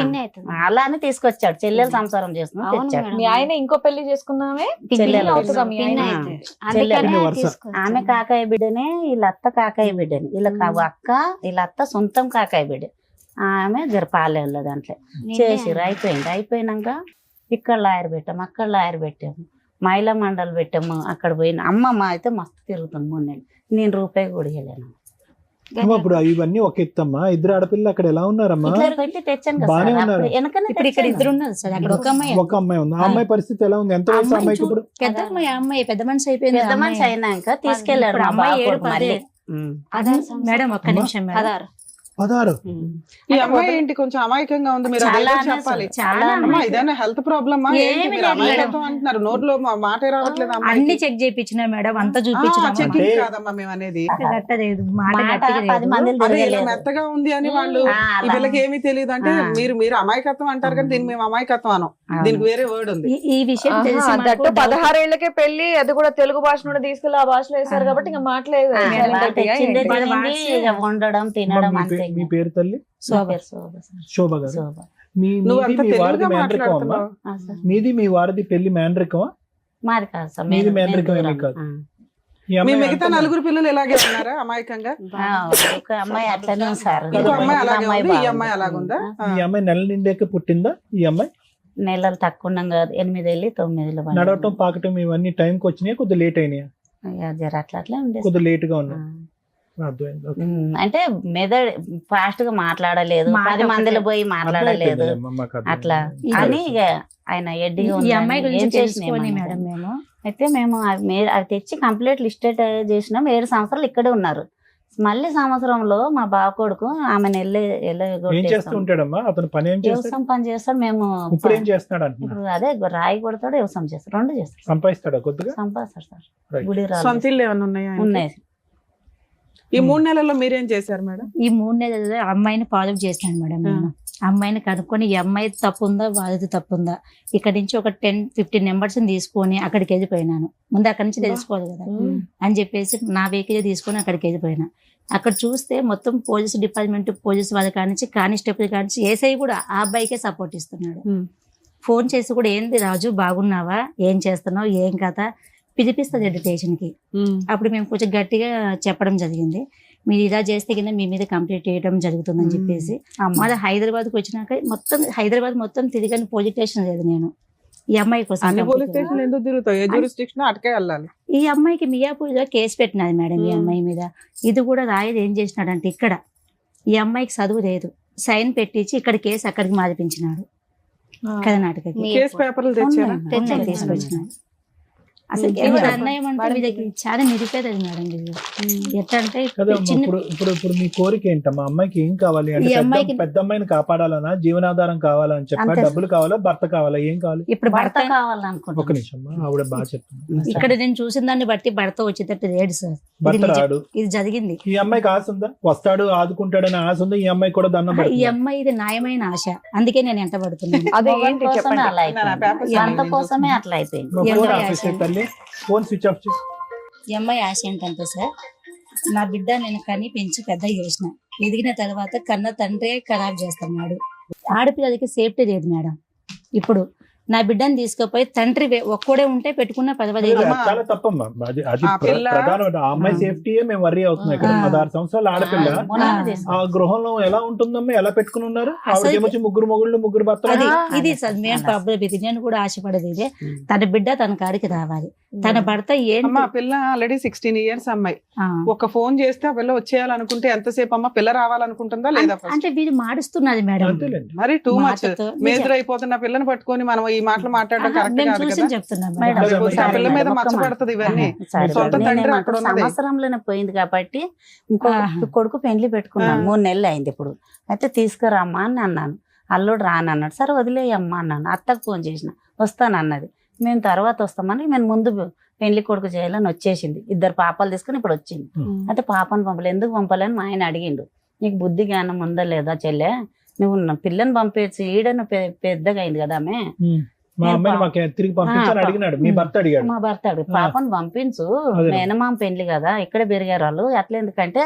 పిన్ని అవుతుంది. అలా అని తీసుకొచ్చాడు, చెల్లెలు సంసారం చేసుకుని అవును తెచ్చాడు. మేడం. మీ ఆయన ఇంకో పెళ్లి చేసుకుందామే చెల్లెలు అవుతుందా మీ పిన్ని ఆయన? అవుతుంది. చెల్లెలు అందుకనే వరుస. తీసుకొచ్చాను. ఆమె కాకాయ బిడ్డనే, వీళ్ళ అత్త కాకాయ బిడ్డని. వీళ్ళ అక్క, వీళ్ళ అత్త సొంతం కాకాయ బిడ్డ. ఆమె జరపాలేళ్ళ దాంట్లో చేసిరు. అయిపోయినాక ఇక్కడ లాయర్ పెట్టాము, అక్కడ లాయర్ పెట్టాము, మహిళా మండలి పెట్టాము. అక్కడ పోయిన అమ్మమ్మ అయితే మస్తు తిరుగుతుంది 3 నెలలు. నేను రూపాయి కూడా ఇవ్వలేను. అమ్మా, ఇప్పుడు ఇవన్నీ ఒక ఎత్తమ్మా. 2 ఆడపిల్లలు అక్కడ ఎలా ఉన్నారమ్మా? ఇట్లా పెట్టి తెచ్చాను కదా బానే సార్. ఉన్నారు. అప్పుడు వెనకనే ఇప్పుడు ఇక్కడ తెచ్చాను. 2 ఉన్నారు సార్, అక్కడ ఒక అమ్మాయి. ఒక అమ్మాయి ఉంది. ఆ అమ్మాయి పరిస్థితి ఎలా ఉంది? ఎంత వయసు అమ్మాయికి ఇప్పుడు? పెద్ద అమ్మాయి, ఆ అమ్మాయి పెద్ద మనిషి అయిపోయింది. పెద్ద ఆ మనిషి అమ్మాయి. అయినాక తీసుకెళ్లాడు ఇప్పుడు మా అమ్మాయి బావ 7, కొడుకు మళ్ళీ. 10. మేడం ఒక్క నిమిషం మేడం. 16. 16. ఈ అమ్మాయి ఏంటి కొంచెం అమాయకంగా ఉంది, మీరు అదేదో చెప్పాలి. చాలా అమ్మా ఇదేనా హెల్త్ ప్రాబ్లమా? ఏమీ మీరు లేదు అమాయకత్వం అంటున్నారు, నోట్లో మాటే రావట్లేదు అన్ని అమ్మాయికి. చెక్ చేయించిన మేడం, అంతా చూపించిన చెకింగ్ కాదమ్మా మేము అనేది. గట్టలేదు, మాట మాట గట్టిగా 10 లేదు. మందిని అదే ఇలా తిరగలేదు. మెత్తగా ఉంది అని వాళ్ళు ఈ పిల్లకి ఏమీ తెలియదు అంటే మీరు అమాయకత్వం అంటారు కానీ దీన్ని మేము అమాయకత్వం అనం, దీనికి వేరే వర్డ్ ఉంది. ఈ విషయం తెలిసి ఆహా, మాకు దట్టు doubt. 16 ఏళ్లకే పెళ్లి, అది కూడా తెలుగు భాష నుండి తీసుకెళ్లి ఆ భాషలో వేశారు కాబట్టి ఇంకా మాట్లేదు. తెచ్చిందే వాళ్ళ తినింది, వాట్స్ ఇక వండడం తినడం మీ అంతే. మీ పేరు తల్లి? నా పేరు శోభ సార్. శోభ గారు. శోభ. నువ్వు మీది అంత మీ వారిది తెలుగుగా మేనరికమా అమ్మా? మాట్లాడుతున్నావు. ఆ సార్. మీది మీ వారిది పెళ్లి మేనరికమా? మాది కాదు సార్, మీది మేము మేనరికం ఏమీ దూరం. కాదు. ఆ. ఈ మీ అమ్మాయి మిగతా అంత- 4 పిల్లలు ఇలాగే ఉన్నారా అమాయకంగా? ఒక అమ్మాయి అట్లనే సార్. ఇంకో అమ్మాయి అలాగే ఉంది, ఈ బాగుంది. అమ్మాయి అలాగుందా? ఈ అమ్మాయి నెల నిండాక పుట్టిందా? ఈ అమ్మాయి నెలలు తక్కువ ఉన్నాం కదా, 8 ఏళ్ళు 9 ఏళ్ళు పడింది. నడవటం పాకటం ఇవన్నీ టైంకి వచ్చినాయా? కొద్దిగా లేట్ అయినాయా? ఇక జర అట్లా అట్లా ఉండేది. కొద్దిగా లేట్ గా ఉన్నాయి. అర్థమైంది. ఓకే. అంటే మెదడు ఫాస్ట్ గా మాట్లాడలేదు, మాట 10 మందిలో పోయి మాట్లాడలేదు అర్థమైపోయిందిలేమ్మా, మాకు అర్థమైంది. అట్లా అని ఇక ఆయన ఎడ్డిగా ఈ ఉందని అమ్మాయి గురించి ఏం చేసినా తెలుసుకొని ఏమన్నా మేడం మేము అయితే మేము అవి తెచ్చి కంప్లీట్ లిస్టెడ్ చేసినాం. 7 సంవత్సరాలు ఇక్కడే ఉన్నారు. మళ్ళీ సంవత్సరంలో మా బావ కొడుకు ఆమెను ఏం చేస్తూ ఉంటాడమ్మా అతను? పని ఏం చేస్తాడు? వ్యవసాయం పని చేస్తాడు. మేము ఇప్పుడు ఏం చేస్తున్నాడు అంటున్నా? ఇప్పుడు అదే రాయి కొడతాడు, వ్యవసాయం చేస్తాడు, 2 చేస్తాడు. సంపాదిస్తాడా కొద్దిగా? సంపాదిస్తాడు సార్. Right. గుడి రాళ్ళు సొంత ఇల్లు ఏమైనా ఉన్నాయా ఆయనకి? ఉన్నాయి. ఈ 3 నెలల్లో మీరేం చేశారు మేడం? ఈ 3 నెలలు అమ్మాయిని ఫాలో చేసినాను మేడం నేను. అమ్మాయిని కనుక్కొని ఈ అమ్మాయి తప్పుందా వాళ్ళది తప్పుందా, ఇక్కడ నుంచి ఒక 10-15 నెంబర్స్ తీసుకొని అక్కడికి వెళ్ళిపోయినాను. ముందు అక్కడి నుంచి తెలుసుకోవాలి కదా అని చెప్పేసి నా వెహికల్ తీసుకొని అక్కడికి వెళ్ళిపోయినా. అక్కడ చూస్తే మొత్తం పోలీస్ డిపార్ట్మెంట్, పోలీస్ వాళ్ళ కానించి కానిస్టేబుల్ కానించి ఏసఐ కూడా ఆ అబ్బాయికే సపోర్ట్ ఇస్తున్నాడు. ఫోన్ చేసి కూడా ఏంది రాజు బాగున్నావా, ఏం చేస్తున్నావు, ఏం కథ పిలిపిస్తుంది స్టేషన్కి. అప్పుడు మేము కొంచెం గట్టిగా చెప్పడం జరిగింది, మీరు ఇలా చేస్తే కింద మీ మీద కంప్లైంట్ చేయడం జరుగుతుందని చెప్పేసి. మళ్ళీ హైదరాబాద్కి వచ్చినాక హైదరాబాద్ మొత్తం తిరిగని పోలీస్ స్టేషన్ లేదు నేను ఈ అమ్మాయి కోసం. అన్ని పోలీస్ స్టేషన్ ఎందుకు తిరుగుతావు? ఏ జ్యూరిస్డిక్షన్ అటుకే వెళ్ళాలి. ఈ అమ్మాయికి మియాపూర్లో కేసు పెట్టినది మేడం ఈ అమ్మాయి మీద. ఇది కూడా రాయదు ఏం చేసినాడంటే, ఇక్కడ ఈ అమ్మాయికి చదువు లేదు, సైన్ పెట్టించి ఇక్కడ కేసు అక్కడికి మార్పించినాడు కర్ణాటకకి. కేసు పేపర్లు తెచ్చారా? తీసుకొచ్చినాడు. అసలు ఎవరు అన్యాయం అంటే వీళ్ళకి చాలా నిరుపేదది మేడం వీళ్ళు. ఎట్లా అంటే కదమ్మా, చిన్న ఇప్పుడు మీ కోరిక ఏంటమ్మా? అమ్మాయికి ఏం కావాలి అంటే, ఈ అమ్మాయికి- పెద్ద అమ్మాయిని కాపాడాలనా, జీవనాధారం కావాలని చెప్పా, అంతే. డబ్బులు కావాలా, భర్త కావాలా, ఏం కావాలి? ఇప్పుడు భర్త భర్త కావాలనుకుంటున్నాను. ఒక నిమిషం అమ్మా, ఆవిడ బాగా చెప్తుంది. ఇక్కడ నేను చూసిన దాన్ని బట్టి భర్త వచ్చేటట్టు లేడు సార్. ఇది భర్త నిజం. రాడు. ఇది జరిగింది. ఈ అమ్మాయికి ఆశ ఉందా? వస్తాడు ఆదుకుంటాడని ఆశ ఉందా? ఈ అమ్మాయి కూడా దండం ఈ పెడుతుందా? అమ్మాయి ఇది న్యాయమైన ఆశ, అందుకే నేను ఎంట పడుతున్నాను. అదే మొగం ఏంటి కోసమే చెప్పండి. అలా అయిపోయింది. భర్త కోసమే అట్లా అయిపోయింది. మా ఈ ఫోన్ అమ్మాయి ఆఫ్ ఆశ. చేసే తల్లి, ఫోన్ స్విచ్ ఆఫ్ చేసి. ఈ అమ్మాయి ఆశ ఏంటంటే సార్, నా బిడ్డ నేను కని పెంచి పెద్ద చేసిన, ఎదిగిన తర్వాత కన్న తండ్రే ఖరాబ్ చేస్తున్నాడు. ఆడపిల్లలకి సేఫ్టీ లేదు మేడం. ఇప్పుడు నా బిడ్డని తీసుకుపోయి తండ్రి ఒక్కడే ఉంటే పెట్టుకున్న పర్వాలేదు. అమ్మా. చాలా తప్పమ్మా. అది ఆ పిల్ల- ప్రధానమైన ఆ అమ్మాయి సేఫ్టీయే మేము వర్రీ అవుతున్నాం ఇక్కడ. 16 సంవత్సరాల ఆడపిల్ల మొన్ననే తీసుకున్నాం. ఆ గృహంలో ఎలా ఉంటుందమ్మా? ఎలా పెట్టుకుని ఉన్నారు? ఆవిడకి అసలు- ఏమొచ్చి 3 మొగుళ్ళు 3 భర్తలు. అది అదే. ఇది సార్ మెయిన్ అదే. ప్రాబ్లం. ఇది నేను కూడా ఆశపడేది ఇదే, తన బిడ్డ తన కాడికి రావాలి. తన భర్త ఏంటి అమ్మా పిల్ల ఆల్రెడీ 16 ఇయర్స్ అమ్మాయి. ఆ. ఒక ఫోన్ చేస్తే ఆ పిల్ల వచ్చేయాలనుకుంటే ఎంతసేపు అమ్మా? పిల్ల రావాలనుకుంటుందా లేదా? first? అంటే వీడు మాడుస్తున్నది మేడం. అంతేలేండి. మరి టూ మచ్ మాటతో మేజర్ అయిపోతున్న పిల్లని పట్టుకొని మనం ఈ మాటలు మాట్లాడడం కరెక్ట్ మేము కాదు చూసి కదా. చెప్తున్నాం మేడం, మేడం. అదే, ఆ పిల్ల మీద ఒక్క మచ్చ మాట. పడుతుంది ఇవన్నీ. సరే, సొంత తండ్రి నేనేమంటా, అక్కడ ఉన్నది. సంవత్సరంలోనే పోయింది కాబట్టి ఇంకో ఆహా. కొడుకు పెళ్లి పెట్టుకున్నాను. ఆ. 3 నెలలు అయింది ఇప్పుడు. అయితే తీసుకురామ్మా అని అన్నాను. అల్లుడు రానన్నాడు. సరే వదిలేయమ్మా అన్నాను. అత్తకు ఫోన్ చేసిన, వస్తానన్నది. మేము తర్వాత వస్తామని మేము ముందు పెళ్లి కొడుకు చేయాలని వచ్చేసింది. 2 పాపాలు తీసుకుని ఇప్పుడు వచ్చింది. అయితే పాపను పంపలే, ఎందుకు పంపలేని మా ఆయన అడిగిండు. నీకు బుద్ధి జ్ఞానం ఉందా లేదా చెల్లె, నువ్వు నా పిల్లని పంపేసి ఈడను పెద్దగా అయింది కదా ఆమె. మా అమ్మాయిని మాకు తిరిగి పంపించాలని అడిగినాడు. మీ భర్త అడిగాడు. మా భర్త అడిగి పాపను పంపించు, అదే. మేనమామ పెళ్లి కదా, ఇక్కడే పెరిగారు వాళ్ళు. అట్లా ఎందుకంటే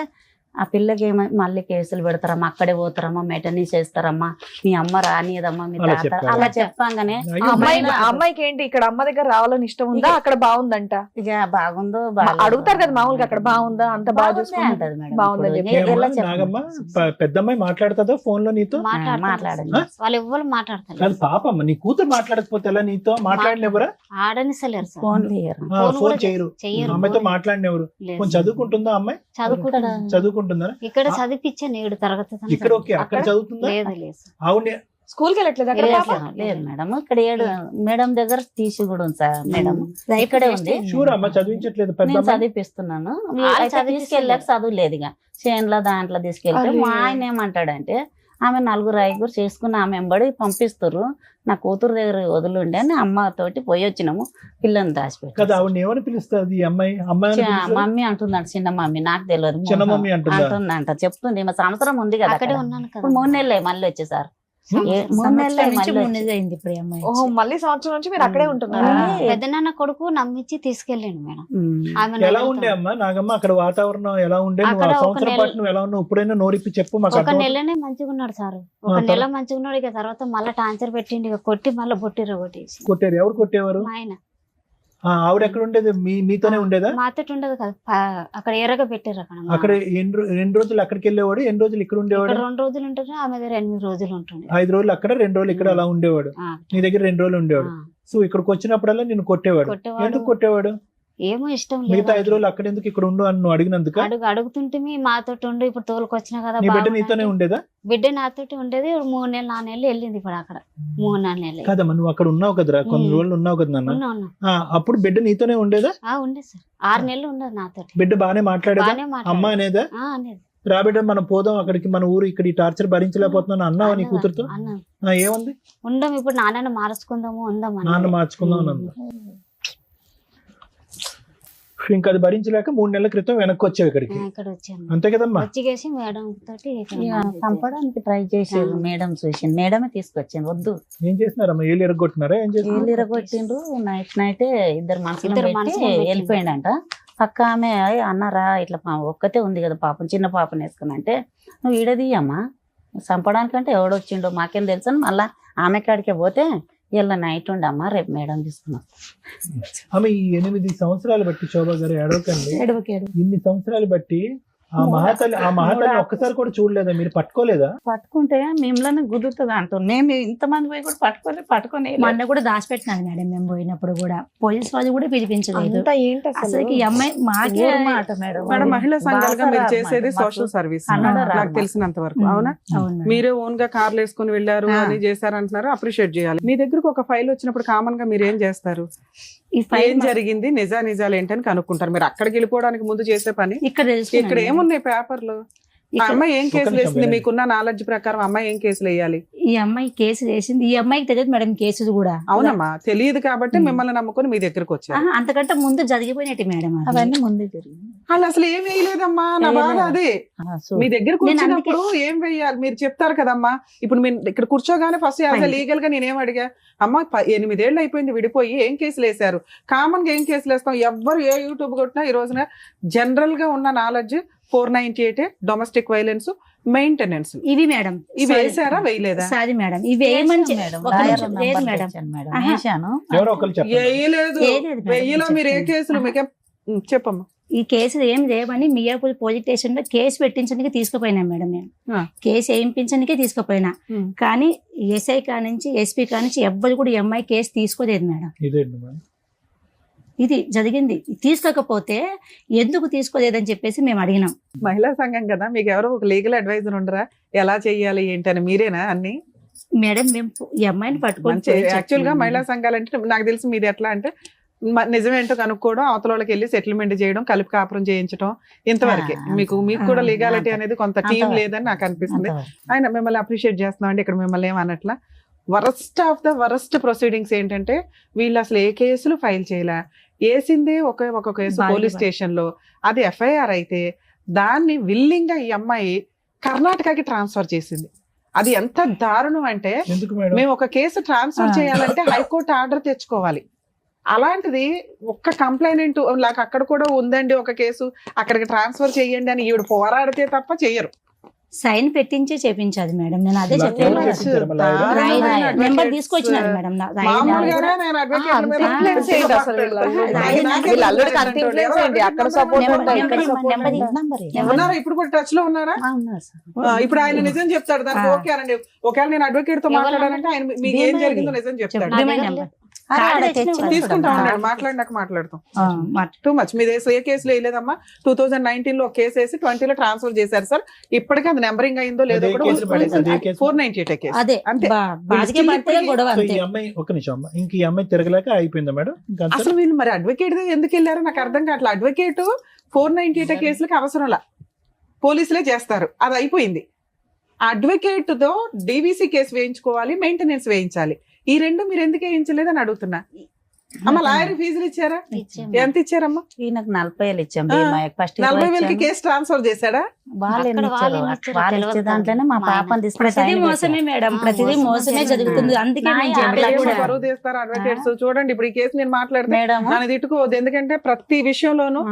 ఆ పిల్లకి మళ్ళీ కేసులు పెడతారమ్మా, అక్కడే పోతారమ్మా, మెటనీ చేస్తారమ్మా, మీ అమ్మ రానియదమ్మా, మీ అలా తాత చెప్పారు. అలా చెప్పంగానే అయ్యో, అమ్మాయికి ఏంటి ఇక్కడ అమ్మ దగ్గర రావాలని ఇష్టం ఉందా? అక్కడ బాగుందంట. ఇక బాగుందో అడుగుతారు కదా మామూలుగా, అక్కడ బాగుందా, అంత బాగా బాగుంది చూసుకుంటుంది. అంటది మేడం. బాగుందని ఇప్పుడు చెప్పి. ఎలా ఏమ్మా, చెప్పను? నాగమ్మ పెద్దమ్మాయి మాట్లాడుతుందా ఫోన్ లో నీతో? మాట్లాడండి. వాళ్ళు ఎవ్వరు మాట్లాడతారు. కాదు పాపమ్మ, నీ కూతురు మాట్లాడకపోతే ఎలా నీతో? మాట్లాడినెవరా? ఆడనిసలేరు సార్. ఫోన్ లేరు. ఫోన్ చేయరు. చెయ్యరు. అమ్మాయితో మాట్లాడినెవరు? లేదు. కొంచెం చదువుకుంటుందా అమ్మాయి? చదువుకుంటా. చదువుకుంటుందా? ఇక్కడ చదివించాను 7 తరగతి దాకా. ఇక్కడ ఓకే, అక్కడ చదువుతుందా? లేదు లేదు సార్. అవును. స్కూల్కి వెళ్ళట్లేదు అక్కడ పాప? లేదు మేడం, ఇక్కడ 7 మేడం దగ్గర తీసి కూడా ఉంది సార్ మేడం. ఇక్కడే ఉంది. షూర్ అమ్మ చదివించట్లేదు పెద్ద నేను అమ్మాయి? చదివిపిస్తున్నాను. వాళ్ళు అయితే చదివిపిస్తున్నారు. తీసుకెళ్ళాక చదువు లేదు ఇక చేనులో దాంట్లో తీసుకెళ్తే అరే. మా ఆయన ఏమంటాడంటే, ఆమె 4 చేసుకుని ఆమె వెంబడి పంపిస్తారు, నా కూతురు దగ్గర వదిలిండి అని అమ్మతోటి పోయి వచ్చినాము. పిల్లని కదా దాచిపెట్టి ఆవిడ ఏమని పిలుస్తుంది ఈ అమ్మాయి? అమ్మాయి అని పిలుస్తుందా? మమ్మీ అంటున్నాడు, చిన్న మమ్మీ, నాకు తెలియదు. చిన్న మమ్మీ అంటుందా? అంటుందంట, చెప్తుంది. మా సంవత్సరం ఉంది కదా అక్కడే అక్కడ. ఉన్నాను కదా. ఇప్పుడు 3 నెలలే మళ్ళీ వచ్చేసారు. 3 నెలలే సంవత్సరం నుంచి మళ్ళీ 3 వచ్చి. నెలలు అయింది ఇప్పుడు ఈ అమ్మాయి. ఓహో, మళ్ళీ సంవత్సరం నుంచి మీరు అక్కడే ఉంటున్నారా? పెద్దనాన్న కొడుకు నమ్మించి తీసుకెళ్ళండి మేడం. ఉమ్. ఆమె ఎలా ఉండే అమ్మా నాగమ్మ అక్కడ వాతావరణం ఎలా ఉండే? నువ్వు అక్కడ ఆ ఒక సంవత్సరం నెల- పాటు నువ్వు ఎలా ఉన్నావు? ఇప్పుడైనా నోరిప్పి చెప్పు మాకు ఒక అర్థం. నెలనే మంచిగా ఉన్నాడు సార్. ఒక ఆ, నెల మంచిగా ఉన్నాడు. ఇక తర్వాత మళ్ళీ టార్చర్ పెట్టిండి, ఇక కొట్టి మళ్ళీ బొట్టిర కొట్టేసి. కొట్టారు? ఎవరు కొట్టేవారు? మా ఆయన ఆవిడ ఎక్కడ ఉండేది? మీతోనే ఉండేదా? మాతోటి ఉండదు కదా, అక్కడ ఎర్రగా పెట్టారు. అక్కడ అక్కడ ఎన్ని రోజులు అక్కడికి వెళ్ళేవాడు? ఎన్ని రోజులు ఇక్కడ ఉండేవాడు? ఇక్కడ 2 రోజులు ఉంటుంది, ఆమె దగ్గర 8 రోజులు ఉంటుంది. 5 రోజులు అక్కడ, 2 రోజులు ఇక్కడ అలా ఉండేవాడు. ఆ, నీ దగ్గర 2 రోజులు ఉండేవాడు. ఆ. సో ఇక్కడికి వచ్చినప్పుడల్లా నిన్ను కొట్టేవాడు. కొట్టేవాడు. ఎందుకు కొట్టేవాడు? ఏమో ఇష్టం మిగతా 5 లేదు రోజులు అక్కడ ఎందుకు ఇక్కడ ఉండు అని నువ్వు అడిగినందుక? అడుగుతుంటే మాతో ఉండు, ఇప్పుడు తోలుకొచ్చినా కదా నీ బిడ్డ బాగుంది నీతోనే అంటే. ఉండేదా? బిడ్డ నాతోటి ఉండేది 3 నెలలు 4 నెలలు వెళ్ళింది ఇప్పుడు అక్కడ 3-4 నెలలు కాదమ్మా, నువ్వు అక్కడ ఉన్నావు కదరా, కొన్ని రోజులు ఉన్నావు కదా నాన్న. ఉన్నా అప్పుడు బిడ్డ నీతోనే ఉండేదా? ఉండే సార్ 6 నెలలు ఉండదు నాతోటి. బిడ్డ బానే మాట్లాడేదా? బాగానే అమ్మ మాట్లాడేది. అనేదా? అనేది రా బిడ్డ మనం పోదాం అక్కడికి, మన ఊరు ఇక్కడ ఈ టార్చర్ భరించలేకపోతున్నాను అన్నావా నీ కూతురుతో? అన్నాను ఏముంది? ఉందాం ఇప్పుడు నాన్నని మార్చుకుందాము ఉందాం నాన్న మార్చుకుందాం అని అన్నా. ఇంకా అది భరించలేక 3 నెలల క్రితం వెనక్కి వచ్చావు ఇక్కడికి, ఇక్కడ వచ్చాను అంతే కదమ్మా? వచ్చిగేసి మేడం తోటి చంపడానికి ట్రై చేసేది మేడం, చూసింది మేడమే తీసుకొచ్చింది. వద్దు ఏం చేస్తున్నారమ్మా? ఏళ్ళు ఎరగొట్టినారా? ఏం చేస్తున్నారు? వీళ్ళు ఇరగొట్టిండ్రు. నైట్ 2 మనుషులు ఇద్దరు పెట్టి మనుషులను పెట్టి. వెళ్ళిపోయిండంట. పక్క ఆమె అన్నారా ఇట్లా ఒక్కతే ఉంది కదా పాపం, చిన్న పాపని వేసుకుని అంటే నువ్వు ఈడదీయమ్మా, చంపడానికంటే ఎవడొచ్చిండో మాకేం తెలుసు అని మళ్ళా ఆమె కాడికే పోతే ఇలా నైట్ ఉండమ్మా రేపు మేడం తీసుకున్నాం. ఆమె ఈ 8 సంవత్సరాలు బట్టి శోభా గారు ఏడవకండి, ఇన్ని సంవత్సరాలు బట్టి ఆ మహాతల్లి ఒక్కసారి కూడా చూడలేదా? మీరు పట్టుకోలేదా? పట్టుకుంటే మిమ్మల్ని గుద్దుతుంది అంటారు. నేను ఇంతమంది పోయి కూడా పట్టుకొని మా అన్న కూడా దాచిపెట్టినాడు మేడం. మేము పోయినప్పుడు కూడా పోలీస్ వాళ్ళు కూడా పిలిపించలేదు. అంతా ఏంటి అసలు ఈ అమ్మాయి మాకే మాట మేడం. మేడం మహిళా సంఘాలుగా మీరు బాగా చేసేది మాకు సోషల్ సర్వీస్ కన్నడ రాదు నాకు తెలిసినంత వరకు. అవునా? అవును మేడం. మీరే ఓన్ గా కార్లు వేసుకుని వెళ్ళారు అని చేశారంటున్నారు, అప్రిషియేట్ చేయాలి. మీ దగ్గరకు ఒక ఫైల్ వచ్చినప్పుడు కామన్ గా మీరు ఏం చేస్తారు? ఈ ఫైల్ ఏం జరిగింది, నిజాలు ఏంటని కనుక్కుంటారు. మీరు అక్కడికి వెళ్ళిపోవడానికి ముందు చేసే పని ఇక్కడ తెలుసుకున్నాను ఇక్కడ ఏమున్నాయి పేపర్లు? ఆ అమ్మాయి ఏం కేసులు నిమిషం వేసింది? మేడం. మీకున్న నాలెడ్జ్ ప్రకారం అమ్మాయి ఏం కేసులు వేయాలి? ఈ అమ్మాయి కేసు వేసింది. ఈ అమ్మాయికి తెలియదు మేడం కేసులు కూడా. అవునమ్మా, తెలియదు కాబట్టి మిమ్మల్ని నమ్ముకొని మీ దగ్గరకు వచ్చారు. ఆహా, అంతకంటే ముందు జరిగిపోయినట్టు మేడం అది. అవన్నీ ముందే జరిగింది. వాళ్ళు అసలు ఏం వేయలేదమ్మా, నా బాధ అదే. మీ దగ్గరకు నేను వచ్చినప్పుడు ఏం వేయాలి మీరు చెప్తారు కదమ్మా. ఇప్పుడు మీరు ఇక్కడ కూర్చోగానే ఫస్ట్ యాజ్ లీగల్ గా నేనేం అడిగా, అమ్మ 8 ఏళ్ళు అయిపోయింది విడిపోయి, ఏం కేసులు వేశారు? కామన్ గా ఏం కేసులు వేస్తాం? ఎవ్వరు ఏ యూట్యూబ్ కొట్టినా ఈ రోజున జనరల్ గా ఉన్న నాలెడ్జ్ 498 డొమెస్టిక్ వైలెన్స్, మెయింటెనెన్స్. ఇవి మేడం ఇవి వేసారా వేయలేదా? సారీ మేడం ఇవి వేయమని మేడం ఒక లాయర్ నిమిషం, లేదు నంబర్ మేడం. తెచ్చాను మేడం. ఆహా. వేశాను. ఎవరో ఒకరు చెప్పండి. వేయలేదు. వేయలేదు మేడం, వెయ్యిలో మీరు ఏ చెప్పండి. కేసులు మీకే చెప్పమ్మా. ఈ కేసులు ఏం లేవని మియాపూర్ పోలీస్ స్టేషన్ లో కేసు పెట్టించడానికి తీసుకుపోయినా మేడం. నేను ఆ. కేసు వేయించడానికే తీసుకుపోయినా. కానీ ఎస్ఐ కానించి ఎస్పీ కానించి ఎవ్వరు కూడా ఈ అమ్మాయి కేసు తీసుకోలేదు మేడం. ఇదేంటి మేడం? ఇది జరిగింది. తీసుకోకపోతే ఎందుకు తీసుకోలేదని చెప్పేసి మేము అడిగినాం. మహిళా సంఘం కదా, మీకు ఎవరో ఒక లీగల్ అడ్వైజర్ ఉండరా? ఎలా చెయ్యాలి ఏంటని మీరేనా అన్ని? మేడం మేము ఈ అమ్మాయిని పట్టుకొని మంచి యాక్చువల్ గా మహిళా సంఘాలు అంటే నాకు తెలిసి మీది ఎట్లా అంటే నిజమేంటో కనుక్కోవడం, అవతల వాళ్ళకి వెళ్ళి సెటిల్మెంట్ చేయడం, కలిపి కాపురం చేయించడం, ఇంతవరకే. మీకు కూడా లీగాలిటీ అనేది కొంత టీం లేదని నాకు అనిపిస్తుంది. ఆయన మిమ్మల్ని అప్రిషియేట్ చేస్తున్నాం అండి. ఇక్కడ మిమ్మల్ని ఏమన్నట్లా worst of the worst proceedings ఏంటంటే వీళ్ళు అసలు ఏ కేసులు ఫైల్ చేయలే, వేసిందే ఒక కేసు పోలీస్ స్టేషన్ లో, అది ఎఫ్ఐఆర్ అయితే దాన్ని విల్లింగ్ గా ఈ అమ్మాయి కర్ణాటకకి ట్రాన్స్ఫర్ చేసింది. అది ఎంత దారుణం అంటే, ఎందుకు మేడం? మేము ఒక కేసు ట్రాన్స్ఫర్ చేయాలంటే హైకోర్టు ఆర్డర్ తెచ్చుకోవాలి. అలాంటిది ఒక్క కంప్లైంట్ నాకు అక్కడ కూడా ఉందండి ఒక కేసు, అక్కడికి ట్రాన్స్ఫర్ చేయండి అని ఈవిడ పోరాడితే తప్ప చెయ్యరు. సైన్ పెట్టించి చేపించాలి మేడం. నేను అదే ఎవరు చెప్పాను. చేపించారమ్మా లాయర్? రాయ్ నెంబర్ తీసుకొచ్చినాను మేడం. మామూలుగానే నేను advocate మీద influence ఏంటి అసలు వీళ్ళ అల్లుడికి అంత influence ఏంటి? అక్కడ support ఉందా, ఇక్కడ support ఉందా? ఉన్నారా ఇప్పుడు కూడా టచ్ లో ఉన్నారా? ఇప్పుడు ఆయన నిజం చెప్తాడు దానికి ఓకే అనండి. ఒకవేళ నేను అడ్వకేట్ తో మాట్లాడాలంటే ఆయన మీకు ఏం జరిగిందో నిజం చెప్తాడు. తీసుకుంటా ఉన్నాడు, మాట్లాడినాక మాట్లాడతాం. Too much. మీ ఏ కేసులో వేయలేదమ్మా? 2019 లో కేసు వేసి 20 లో ట్రాన్స్ఫర్ చేశారు సార్. ఇప్పటికీ అది నెంబరింగ్ అయిందో లేదో కూడా 498 కేసు. అదే అంతే. బాధికే భర్తలే గొడవ సో అంతే. ఈ అమ్మాయి ఒక నిమిషం అమ్మా, ఇంక ఈ అమ్మాయి తిరగలేక అయిపోయిందా మేడం? ఇంకా అంతే? అసలు వీళ్ళు మరి అడ్వకేట్ ఎందుకు వెళ్ళారో నాకు అర్థం కావట్లేదు. అడ్వకేట్ 498 కేసులకు అవసరంలా, పోలీసులే చేస్తారు, అది అయిపోయింది. అడ్వకేట్ తో డీవీసీ కేసు వేయించుకోవాలి, మెయింటెనెన్స్ వేయించాలి. ఈ రెండు మీరు ఎందుకు వేయించలేదు అని అడుగుతున్నా. అమ్మ లాయర్ ఫీజులు ఇచ్చారా? ఎంత ఇచ్చారమ్మా? ఈయనకు 40,000 ఇచ్చాం. ఫస్ట్ 40,000 కేసు ట్రాన్స్ఫర్ చేశాడా? వాళ్ళు ఇచ్చే దాంట్లోనే మా పాపని ప్రతిదీ మోసమే మేడం, ప్రతిదీ మోసమే జరుగుతుంది. అందుకే నేను చెప్పలేదు కూడా. బరువు తీస్తారు అడ్వకేట్స్. చూడండి ఇప్పుడు ఈ కేసు నేను మాట్లాడితే మేడం నన్ను తిట్టుకోవద్దు, ఎందుకంటే ప్రతి విషయంలోనూ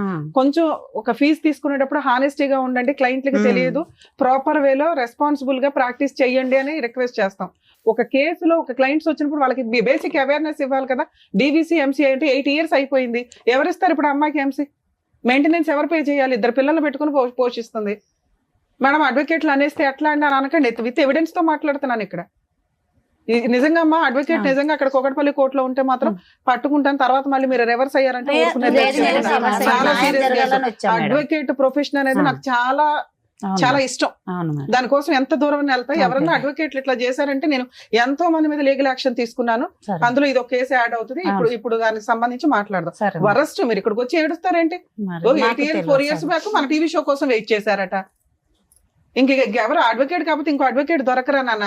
కొంచెం ఒక ఫీజు తీసుకునేటప్పుడు హానెస్టీగా ఉండండి. క్లయింట్లకి తెలియదు, ప్రాపర్ వేలో రెస్పాన్సిబుల్ గా ప్రాక్టీస్ చెయ్యండి అని రిక్వెస్ట్ చేస్తాం. ఒక కేసులో ఒక క్లయింట్స్ వచ్చినప్పుడు వాళ్ళకి బేసిక్ అవేర్నెస్ ఇవ్వాలి కదా. డీవీసీ ఎంసీ అంటే 8 years అయిపోయింది. ఎవరిస్తారు ఇప్పుడు అమ్మాయికి ఎంసీ? మెయింటెనెన్స్ ఎవరు పే చేయాలి? 2 పిల్లలు పెట్టుకుని పోషిస్తుంది. మేడం అడ్వకేట్లు అనేస్తే ఎట్లా అండి అని అనకండి, విత్ ఎవిడెన్స్ తో మాట్లాడుతున్నాను ఇక్కడ. నిజంగా అమ్మా అడ్వకేట్ నిజంగా అక్కడ కూకట్పల్లి కోర్టులో ఉంటే మాత్రం పట్టుకుంటాను, తర్వాత మళ్ళీ మీరు రివర్స్ అయ్యారంటే ఊరుకునేది లేదు, లేదు. లేదు, సమస్య చాలా న్యాయం serious జరగాలని case. వచ్చాం మేడం. అడ్వకేట్ ప్రొఫెషన్ అనేది నాకు చాలా అవును చాలా మేడం. ఇష్టం. అవును మేడం. దానికోసం ఎంత దూరం వెళ్తా అంతే. ఎవరన్నా అడ్వకేట్లు ఇట్లా చేశారంటే నేను ఎంతో మంది మీద లీగల్ యాక్షన్ తీసుకున్నాను. సరే. అందులో ఇది ఒక కేసు యాడ్ అవుతుంది. ఇప్పుడు దానికి సంబంధించి మాట్లాడదాం. సరే మేడం. వరస్ట్ మీరు ఇక్కడికి వచ్చి ఏడుస్తారేంటి? మరి 8 మాకు years తెలియదు 4 years సార్. బ్యాక్ మన టీవీ షో కోసం వెయిట్ చేశారట. ఇంక ఎవరు అడ్వకేట్ కాకపోతే ఇంకో అడ్వకేట్ దొరకరా నాన్న?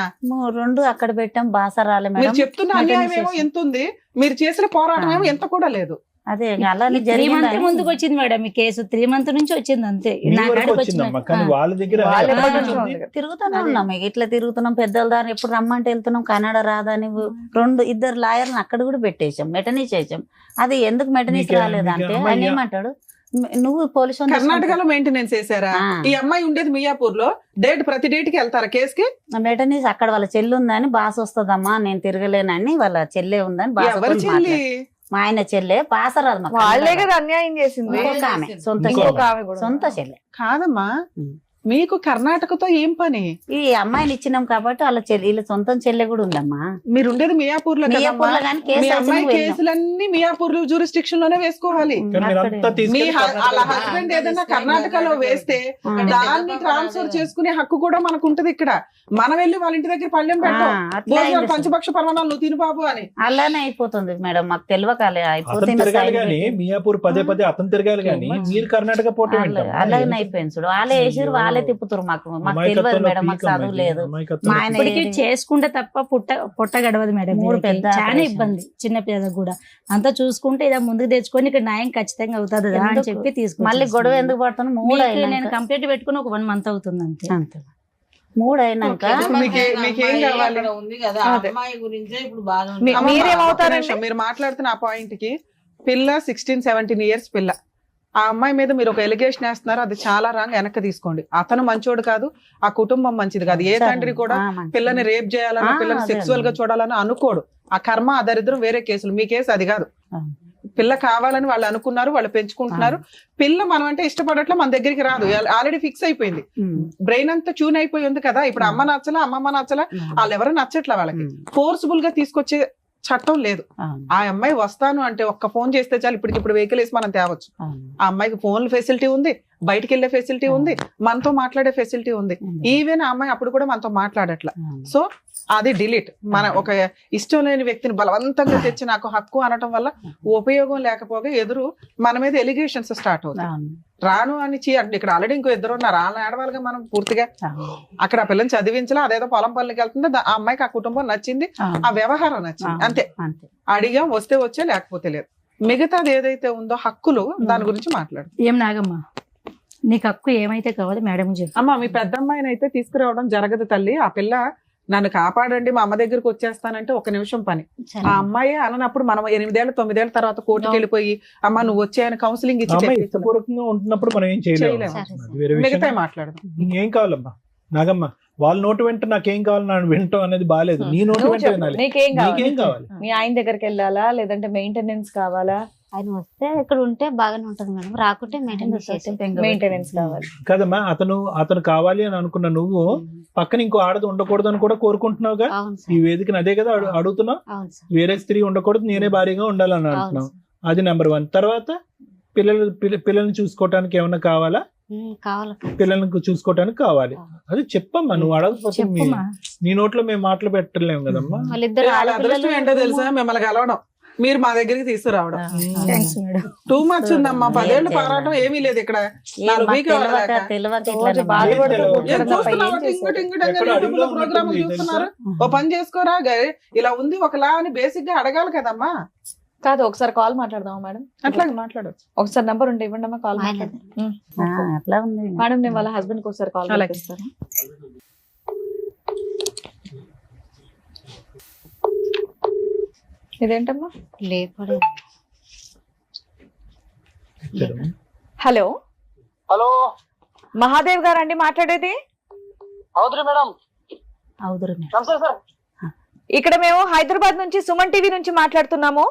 రెండు అక్కడ పెట్టాం బాసరాలే మీరు మేడం. చెప్తున్న అన్యాయం ఏమో ఎంత ఉంది, మీరు చేసిన పోరాటం ఏమో ఎంత కూడా లేదు. అదే అలానే 3 months జరిగింది. ముందుకు వచ్చింది మేడం ఈ కేసు. 3 months నుంచి వచ్చింది అంతే. మీ నా వరకు కాడికి వచ్చిందమ్మా, వచ్చిన- కానీ వాళ్ళ దగ్గర వాళ్ళ ఎప్పటి ఎప్పటి నుంచి నుంచో ఉంది? ఉంది కదా. తిరుగుతూనే అదే. ఉన్నాం ఇక ఇట్లా తిరుగుతున్నాం. పెద్దల దారి ఎప్పుడు రమ్మంటే వెళ్తున్నాం. కన్నడ రాదని 2 లాయర్లు అక్కడ కూడా పెట్టేసాం, మెటనీస్ చేసాం. అది ఎందుకు మెటనీస్ మీకే- రాలేదంటే మీకే ఆయన అమ్మాయి- ఏమంటాడు, నువ్వు పోలీస్ కర్ణాటకలో మెయింటెనెన్స్ చేశారా? ఈ అమ్మాయి ఉండేది మియాపూర్ లో. ప్రతి డేట్ కి వెళ్తారా కేసుకి? మెటనీస్ అక్కడ వాళ్ళ చెల్లి ఉందని బాస్ వస్తుందమ్మా నేను తిరగలేనని వాళ్ళ చెల్లె ఉందని బాస్ ఎవరి చెల్లి? మా ఆయన చెల్లె బాసరాదు మా వాళ్ళే కన్నడ. కదా అన్యాయం చేసింది. ఇంకొక ఆమె, సొంత ఇంకొక చెల్లె. ఆమె కూడా సొంత చెల్లె. కాదమ్మా, ఉం. మీకు కర్ణాటకతో ఏం పని? ఈ అమ్మాయిని ఇచ్చినాం కాబట్టి వాళ్ళ చెల్లి వీళ్ళ సొంతం చెల్లె కూడా ఉందమ్మా. మీరు ఉండేది మియాపూర్ లో కదమ్మా. మియాపూర్లో కానీ కేసు మీ అమ్మాయి వేసి వెళ్ళాం. కేసులన్నీ మియాపూర్ జూరిస్టిక్షన్ లోనే వేసుకోవాలి. కానీ మీరంతా మీ తీసుకెళ్ళి వాళ్ళ కర్ణాటకలో హస్బెండ్ ఏదైనా కర్ణాటకలో వేస్తే దాన్ని ట్రాన్స్ఫర్ చేసుకునే హక్కు కూడా మనకు ఉంటది. ఇక్కడ మనం వెళ్ళి వాళ్ళ ఇంటి దగ్గర పళ్ళెం పెట్టాం, అట్లా అయింది సార్. పంచపక్ష పరమాణాలు నువ్వు తిను బాబు అని. అలానే అయిపోతుంది మేడం, మాకు తెలియకాలే అతను అయిపోతుంది. తిరగాలి కానీ మియాపూర్ పదే అతను తిరగాలి కానీ మీరు కర్ణాటక పోవటం ఏంటమ్మా? అలాగనే అయిపోయింది చూడు. వాళ్ళే వేసిరు వాళ్ళే తిప్పుతారు. మాకు తెలియదు అమాయకత్వంలో మేడం, మాకు పీక్ చదువు అమ్మాయి, లేదు. అమాయకత్వంలో మా ఆయన పీక్. ఇప్పటికి చేసుకుంటే తప్ప పొట్ట గడవదు మేడం. 3 వీళ్ళకి పెద్ద చాలా ఆపరేషన్. ఇబ్బంది. చిన్న పిల్లలకు కూడా అంతా చూసుకుంటే ఇదా ముందుకు తెచ్చుకొని ఇక్కడ న్యాయం ఖచ్చితంగా అవుతుంది అని ఎందుకు? చెప్పి తీసుకు మళ్ళీ గొడవ ఎందుకు పడుతుంది? 3 నేను అయినాక కంప్లీట్ పెట్టుకుని ఒక 1 month అవుతుంది అంతే. అంతే. 3 అయినాక మీకేం కావాలి? ఉంది కదా అదే. అమ్మాయి గురించే ఇప్పుడు బాధ మీ- అమ్మమ్మ, మీరేమవుతారండి? ఒక్క నిమిషం, మీరు మాట్లాడుతున్న ఆ పాయింట్ కి పిల్ల 16-17 years పిల్ల. ఆ అమ్మాయి మీద మీరు ఒక ఎలిగేషన్ వేస్తున్నారు, అది చాలా రాంగ్. వెనక్కి తీసుకోండి. అతను మంచోడు కాదు, ఆ కుటుంబం మంచిది కాదు. ఏ తండ్రి కూడా పిల్లని రేప్ చేయాలన్నా పిల్లని సెక్సువల్ గా చూడాలని అనుకోడు. ఆ కర్మ ఆ దరిద్రం వేరే కేసులు. మీ కేసు అది కాదు. పిల్ల కావాలని వాళ్ళు అనుకున్నారు, వాళ్ళు పెంచుకుంటున్నారు. పిల్ల మనం అంటే ఇష్టపడట్లా, మన దగ్గరికి రాదు, ఆల్రెడీ ఫిక్స్ అయిపోయింది. బ్రెయిన్ అంతా ట్యూన్ అయిపోయి ఉంది కదా. ఇప్పుడు అమ్మ నచ్చలా, అమ్మమ్మ నచ్చలా, వాళ్ళు ఎవరు నచ్చట్లా. వాళ్ళకి ఫోర్స్ఫుల్ గా తీసుకొచ్చే చట్టం లేదు. ఆ అమ్మాయి వస్తాను అంటే ఒక్క ఫోన్ చేస్తే చాలు, ఇప్పటికిప్పుడు వెహికల్ వేసి మనం తేవచ్చు. ఆ అమ్మాయికి ఫోన్ ఫెసిలిటీ ఉంది, బయటికి వెళ్లే ఫెసిలిటీ ఉంది, మనతో మాట్లాడే ఫెసిలిటీ ఉంది. ఈవెన్ ఆ అమ్మాయి అప్పుడు కూడా మనతో మాట్లాడట్లా. సో అది డిలీట్. మన ఒక ఇష్టం లేని వ్యక్తిని బలవంతంగా తెచ్చి నాకు హక్కు అనటం వల్ల ఉపయోగం లేకపోగా ఎదురు మన మీద ఎలిగేషన్స్ స్టార్ట్ అవుతాయి. రాను అని ఇక్కడ ఆల్రెడీ ఇంకో 2 ఉన్నారు, వాళ్ళని ఆడవాళ్ళగా మనం పూర్తిగా. అక్కడ ఆ పిల్లని చదివించలా, అదేదో పొలం పనులకి వెళ్తుంది. ఆ అమ్మాయికి ఆ కుటుంబం నచ్చింది, ఆ వ్యవహారం నచ్చింది, అంతే. అడిగాం, వస్తే వచ్చే, లేకపోతే లేదు. మిగతాది ఏదైతే ఉందో హక్కులు, దాని గురించి మాట్లాడు. ఏం నాగమ్మ, నీకు హక్కు ఏమైతే కావాలి మేడం చెప్పు. అమ్మా, మీ పెద్ద అమ్మాయిని అయితే తీసుకురావడం జరగదు తల్లి. ఆ పిల్ల నన్ను కాపాడండి, మా అమ్మ దగ్గరికి వచ్చేస్తానంటే 1 నిమిషం పని. ఆ అమ్మాయి అనప్పుడు మనం 8-9 ఏళ్ల తర్వాత కోర్టుకి వెళ్ళిపోయి అమ్మ నువ్వు వచ్చాయని కౌన్సిలింగ్ ఇచ్చి అమ్మాయి ఇష్టపూర్వకంగా ఉంటున్నప్పుడు మనం ఏం చేయలేము. అది వేరే విషయం. మిగతా మాట్లాడదాం. ఏం కావాలమ్మా నాగమ్మ? వాళ్ళ నోటు వెంట నాకేం కావాలి నా వింటాం అనేది బాగాలేదు. నీ నోటు నువ్వు వెంట చెప్పు, వినాలి. నీకేం నీకేం కావాలి? కావాలి? మీ ఆయన దగ్గరికి వెళ్ళాలా, లేదంటే మెయింటెనెన్స్ కావాలా? ఆయన వస్తే ఇక్కడ ఉంటే బాగానే ఉంటది మేడం, రాకుంటే మెయింటెనెన్స్ కావాలి కదమ్మా. అతను కావాలి అని అనుకున్న నువ్వు పక్కన ఇంకో ఆడది ఉండకూడదు అని కూడా కోరుకుంటున్నావుగా. ఈ వేదికను అదే కదా అడుగుతున్నావు. వేరే స్త్రీ ఉండకూడదు, నేనే భారీగా ఉండాలని అంటున్నావు. అది నెంబర్ 1. తర్వాత పిల్లల్ని చూసుకోవటానికి ఏమన్నా కావాలా? పిల్లల్ని చూసుకోవటానికి కావాలి. అది చెప్పమ్మా, నువ్వు అడగకపోతే నీ నోట్లో మేము మాటలు పెట్టలేము కదమ్మా. అదృష్టం ఏంటో తెలుసా, మిమ్మల్ని కలవడం, మీరు మా దగ్గరికి తీసుకురావడం. టూ మచ్ ఉందమ్మా. 10 ఏళ్ళు పోరాటం ఏమీ లేదు ఇక్కడ. ప్రోగ్రామ్ చూస్తున్నారు. ఓ పని చేసుకోరా, ఇలా ఉంది ఒకలా అని బేసిక్ గా అడగాలి కదమ్మా. కాదు, ఒకసారి కాల్ మాట్లాడదామా మేడం? అట్లాగే మాట్లాడచ్చు. ఒకసారి నంబర్ ఉంటే ఇవ్వండి అమ్మా, కాల్ మాట్లాడదాం. మేడం, నేను వాళ్ళ హస్బెండ్ కి ఒకసారి కాల్ చేస్తాను. ఇదేంటమ్మా? హలో హలో, మహాదేవ్ గారు అండి మాట్లాడేది? అవుతురు మేడం. నమస్తే సార్. ఇక్కడ మేము హైదరాబాద్ నుంచి సుమన్ టీవీ నుంచి మాట్లాడుతున్నాము.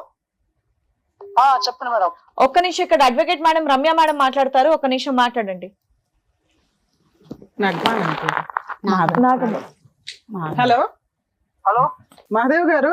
చెప్పండి మేడం. ఒక్క నిమిషం, ఇక్కడ అడ్వకేట్ మేడం రమ్య మేడం మాట్లాడతారు, ఒక్క నిమిషం మాట్లాడండి. హలో, హలో మహాదేవ్ గారు,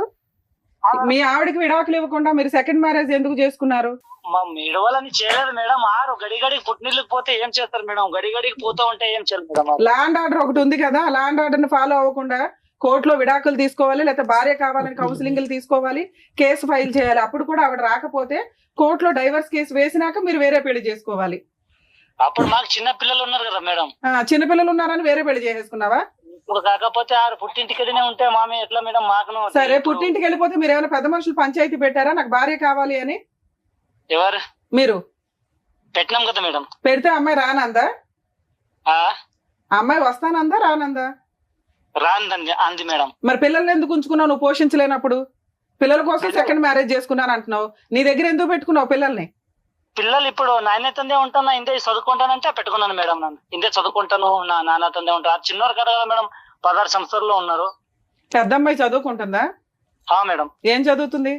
మీ ఆవిడకి విడాకులు ఇవ్వకుండా మీరు సెకండ్ మ్యారేజ్ ఎందుకు చేసుకున్నారు? మా మిడవలని చేయలేదు మేడం. ఆరు గడిగడికి పుట్టినీళ్ళకి పోతే ఏం చేస్తారు మేడం? గడిగడికి పోతా ఉంటే ఏం చేయాలి మేడం? ల్యాండ్ ఆర్డర్ ఒకటి ఉంది కదా, ల్యాండ్ ఆర్డర్ ని ఫాలో అవ్వకుండా కోర్టులో విడాకులు తీసుకోవాలి, లేకపోతే భార్య కావాలని కౌన్సిలింగ్లు తీసుకోవాలి, కేసు ఫైల్ చేయాలి. అప్పుడు కూడా ఆవిడ రాకపోతే కోర్టులో డైవర్స్ కేసు వేసినాక మీరు వేరే పెళ్లి చేసుకోవాలి. అప్పుడు మాకు చిన్న పిల్లలు ఉన్నారు కదా మేడం. చిన్నపిల్లలు ఉన్నారని వేరే పెళ్లి చేసేసుకున్నావా? ఇప్పుడు కాకపోతే ఆరు పుట్టింటికనే ఉంటే మామే ఎట్లా మేడం? మాకు సరే, పుట్టింటికి వెళ్ళిపోతే మీరు ఏమైనా పెద్ద మనుషులు పంచాయతీ పెట్టారా నాకు భార్య కావాలి అని? ఎవరు మీరు పెట్టినాం కదా మేడం. పెడితే అమ్మాయి రానందా? ఆ అమ్మాయి వస్తానందా రానందా? రాందండి అంది మేడం. మరి పిల్లల్ని ఎందుకు ఉంచుకున్నావు నువ్వు పోషించలేనప్పుడు? పిల్లల కోసం సెకండ్ మ్యారేజ్ చేసుకున్నాను అంటున్నావు, నీ దగ్గర ఎందుకు పెట్టుకున్నావు పిల్లల్ని? పిల్లలు ఇప్పుడు నాయనతందే ఉంటాను, ఇందే చదువుకుంటానంటే పెట్టుకున్నాను మేడం. నన్ను ఇందే చదువుకుంటాను, నా నాన్నతందే ఉంటాను. చిన్నవారు కదా మేడం, 16 సంవత్సరాల్లో ఉన్నారు. పెద్ద అమ్మాయి చదువుకుంటుందా? మేడం. ఏం చదువుతుంది?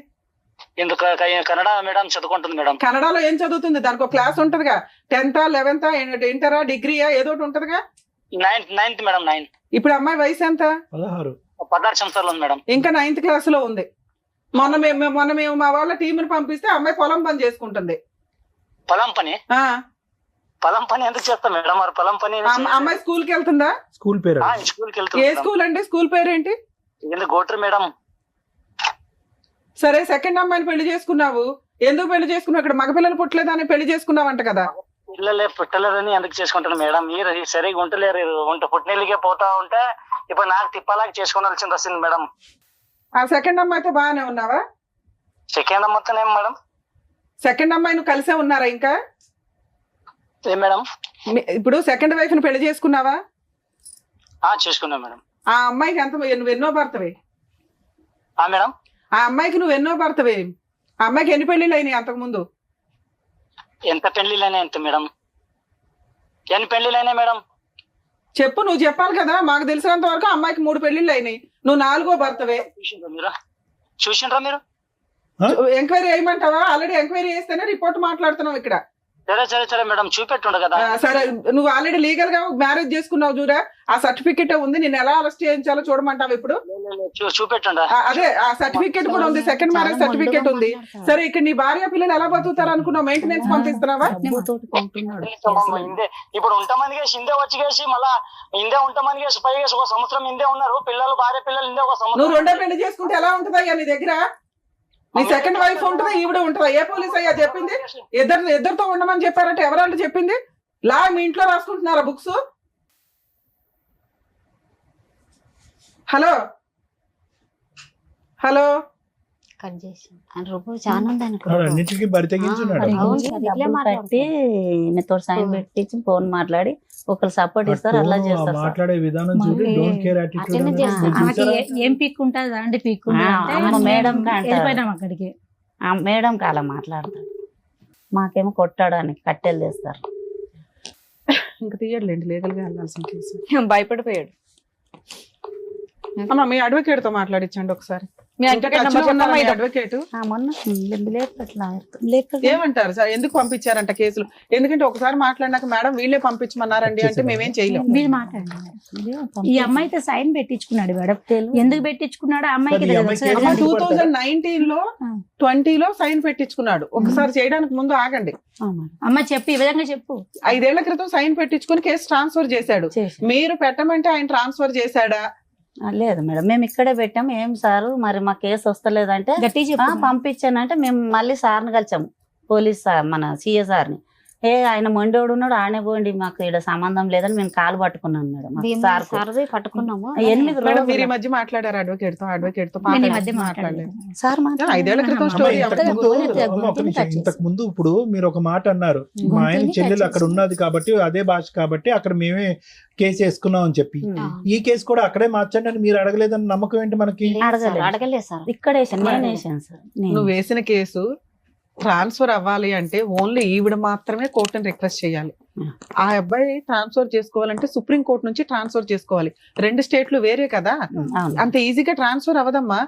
ఎందుకు కన్నడ మేడం చదువుకుంటుంది మేడం. కన్నడలో ఏం చదువుతుంది? దానికి ఒక క్లాస్ ఉంటదిగా, 10th 11th ఇంటరా డిగ్రీయా ఏదో ఒకటి ఉంటదిగా. 9th madam. 9. ఇప్పుడు అమ్మాయి వయసు ఎంత? 16 సంవత్సరాలు ఉంది మేడం. ఇంకా 9th క్లాస్ లో ఉంది. మొన్న మేము మా వాళ్ళ టీంని పంపిస్తే అమ్మాయి పొలం పని చేసుకుంటుంది. పొలం పని? పొలం పని ఎందుకు చేస్తాం మేడం? మరి పొలం పని అమ్మాయి స్కూల్ కి వెళ్తుందా? స్కూల్ పేరు? స్కూల్ కి ఏ వెళ్తుంది. స్కూల్ అండి? స్కూల్ పేరేంటి? ఎందుకు గోట్రు మేడం? సరే, సెకండ్ అమ్మాయిని పెళ్లి చేసుకున్నావు, ఎందుకు పెళ్లి చేసుకున్నావు? ఇక్కడ మగపిల్లలు పుట్టలేదని పెళ్లి చేసుకున్నావంట కదా. పిల్లలే పుట్టలేదని ఎందుకు చేసుకుంటాను మేడం? మీరు సరిగా ఉంటలేరు, పుట్టినీళ్ళకే పోతా ఉంటే ఇప్పుడు నాకు తిప్పలాగా చేసుకోవాల్సింది వస్తుంది మేడం. ఆ సెకండ్ అమ్మాయితో బాగానే ఉన్నావా? సెకండ్ మొత్తం ఏం మేడం? సెకండ్ అమ్మాయి నువ్వు కలిసే ఉన్నారా ఇంకా? ఏం మేడం? ఇప్పుడు సెకండ్ వైఫ్ ని పెళ్లి చేసుకున్నావా? చేసుకున్నా మేడం. ఆ అమ్మాయికి నువ్వు ఎన్నో భర్తవే? మేడం, ఆ అమ్మాయికి నువ్వు ఎన్నో భర్తవే? ఆ అమ్మాయికి ఎన్ని పెళ్లిళ్ళు అయినాయి అంతకు ముందు? ఎంత పెళ్లిళ్ళైనా ఎంత మేడం? ఎన్ని పెళ్లిళ్ళైనా మేడం? చెప్పు, నువ్వు చెప్పాలి కదా. మాకు తెలిసినంత వరకు అమ్మాయికి 3 పెళ్లిళ్ళు అయినాయి, నువ్వు 4వ భర్తవే. చూసిండ్రా మీరు? ఎంక్వైరీ చేయమంటావా? ఆల్రెడీ ఎంక్వైరీ చేస్తేనే రిపోర్ట్ మాట్లాడుతున్నావు ఇక్కడ. సరే మేడం, చూపెట్టుండ కదా. సరే, నువ్వు ఆల్రెడీ లీగల్ గా మ్యారేజ్ చేసుకున్నావు చూడా, ఆ సర్టిఫికెట్ ఉంది. నేను ఎలా అరెస్ట్ చేయించాలో చూడమంటావు ఇప్పుడు? చూపెట్టుండ. అదే ఆ సర్టిఫికెట్ కూడా ఉంది, సెకండ్ మ్యారేజ్ సర్టిఫికెట్ ఉంది. సరే, ఇక్కడ నీ భార్య పిల్లలు ఎలా బతుకుతారు అనుకున్నావు? మెయింటెనెన్స్ పంపిస్తున్నావా? ఇప్పుడు ఉంటామని కేసి ఇందే వచ్చి కేసి మళ్ళా ఇందే ఉంటామని కేసి పై కేసి 1 సంవత్సరం ఇందే ఉన్నారు. పిల్లలు భార్య పిల్లలు ఇందే 1 సంవత్సరం. నువ్వు 2వ పెళ్లి చేసుకుంటే ఎలా ఉంటుందయ్యా నీ దగ్గర? నీ సెకండ్ వైఫ్ ఉంటుందా, ఈవిడ ఉంటుందా? ఏ పోలీస్ అయ్యా చెప్పింది? ఇద్దరితో ఉండమని చెప్పారంటే ఎవరంటే చెప్పింది? లా మీ ఇంట్లో రాసుకుంటున్నారా బుక్స్? హలో హలో కట్ చేసి రూపు చాలా ఉందని అన్నిటికీ బరి తెగించున్నాడు. కట్టి ఈయనతో సైన్ పెట్టించి ఫోన్ మాట్లాడి ఒకరు సపోర్ట్ ఇస్తారు, అట్లా చేస్తారు. మాట్లాడే విధానం చూసి డోంట్ కేర్ యాటిట్యూడ్. ఏం పీక్ ఉంటుంది అంటే పీక్ మేడం వెళ్ళిపోయినాం అక్కడికి. మేడం అలా మాట్లాడతారు, మాకేమో కొట్టడానికి కట్టెలు తెస్తారు. ఇంకా తీయట్లేండి, లీగల్ గా వెళ్ళాల్సిన కేసు. భయపడిపోయాడు. అమ్మా, మీ అడ్వకేట్ తో మాట్లాడించండి ఒకసారి. అడ్వకేట్ ఏమంటారు సార్? ఎందుకు పంపించారంట కేసులు? ఎందుకంటే ఒకసారి మాట్లాడినాక మేడం వీళ్ళే పంపించమన్నారండి అంటే మేమేం చేయలేము. మీరు మాట్లాడండి. ఈ అమ్మాయితో సైన్ పెట్టించుకున్నాడు మేడం. ఎందుకు పెట్టించుకున్నాడు? అమ్మాయికి 2019 లో 20 లో సైన్ పెట్టించుకున్నాడు. ఒకసారి చేయడానికి ముందు ఆగండి అమ్మ, చెప్పు, ఈ విధంగా చెప్పు. 5 ఏళ్ల క్రితం సైన్ పెట్టించుకుని కేసు ట్రాన్స్ఫర్ చేశాడు. మీరు పెట్టమంటే ఆయన ట్రాన్స్ఫర్ చేశాడా? లేదు మేడం, మేము ఇక్కడే పెట్టాం. ఏం సారు మరి మా కేసు వస్తలేదంటే పంపించానంటే మేము మళ్ళీ సార్ని కలిసాము, పోలీస్ సార్, మన సిఏ సార్ని. ఆయన మొండోడు ఉన్నాడు, ఆనే పోండి, మాకు ఇక్కడ సంబంధం లేదని మేము కాలు పట్టుకున్నాం మేడం. పట్టుకున్నాము 8 రోజులు. మీరు ఈ మధ్య మాట్లాడారు అడ్వకేట్ తో? అడ్వకేట్ తో మాట్లాడలేదు సార్. 5 ఏళ్ల క్రితం స్టోరీ. ఇంతకు ముందు ఇప్పుడు మీరు ఒక మాట అన్నారు, మా ఆయన చెల్లెలు అక్కడ ఉన్నది కాబట్టి అదే భాష కాబట్టి అక్కడ మేమే కేసు వేసుకున్నాం అని చెప్పి. ఈ కేసు కూడా అక్కడే మార్చండి అని మీరు అడగలేదని నమ్మకం ఏంటి మనకి? అడగలేదు సార్. ఇక్కడ నేను వేసాను సార్. నువ్వు వేసిన కేసు ట్రాన్స్ఫర్ అవ్వాలి అంటే ఓన్లీ ఈవిడ మాత్రమే కోర్టుని రిక్వెస్ట్ చేయాలి. ఆ అబ్బాయి ట్రాన్స్ఫర్ చేసుకోవాలంటే సుప్రీం కోర్టు నుంచి ట్రాన్స్ఫర్ చేసుకోవాలి. 2 స్టేట్లు వేరే కదా, అంత ఈజీగా ట్రాన్స్ఫర్ అవ్వదమ్మా.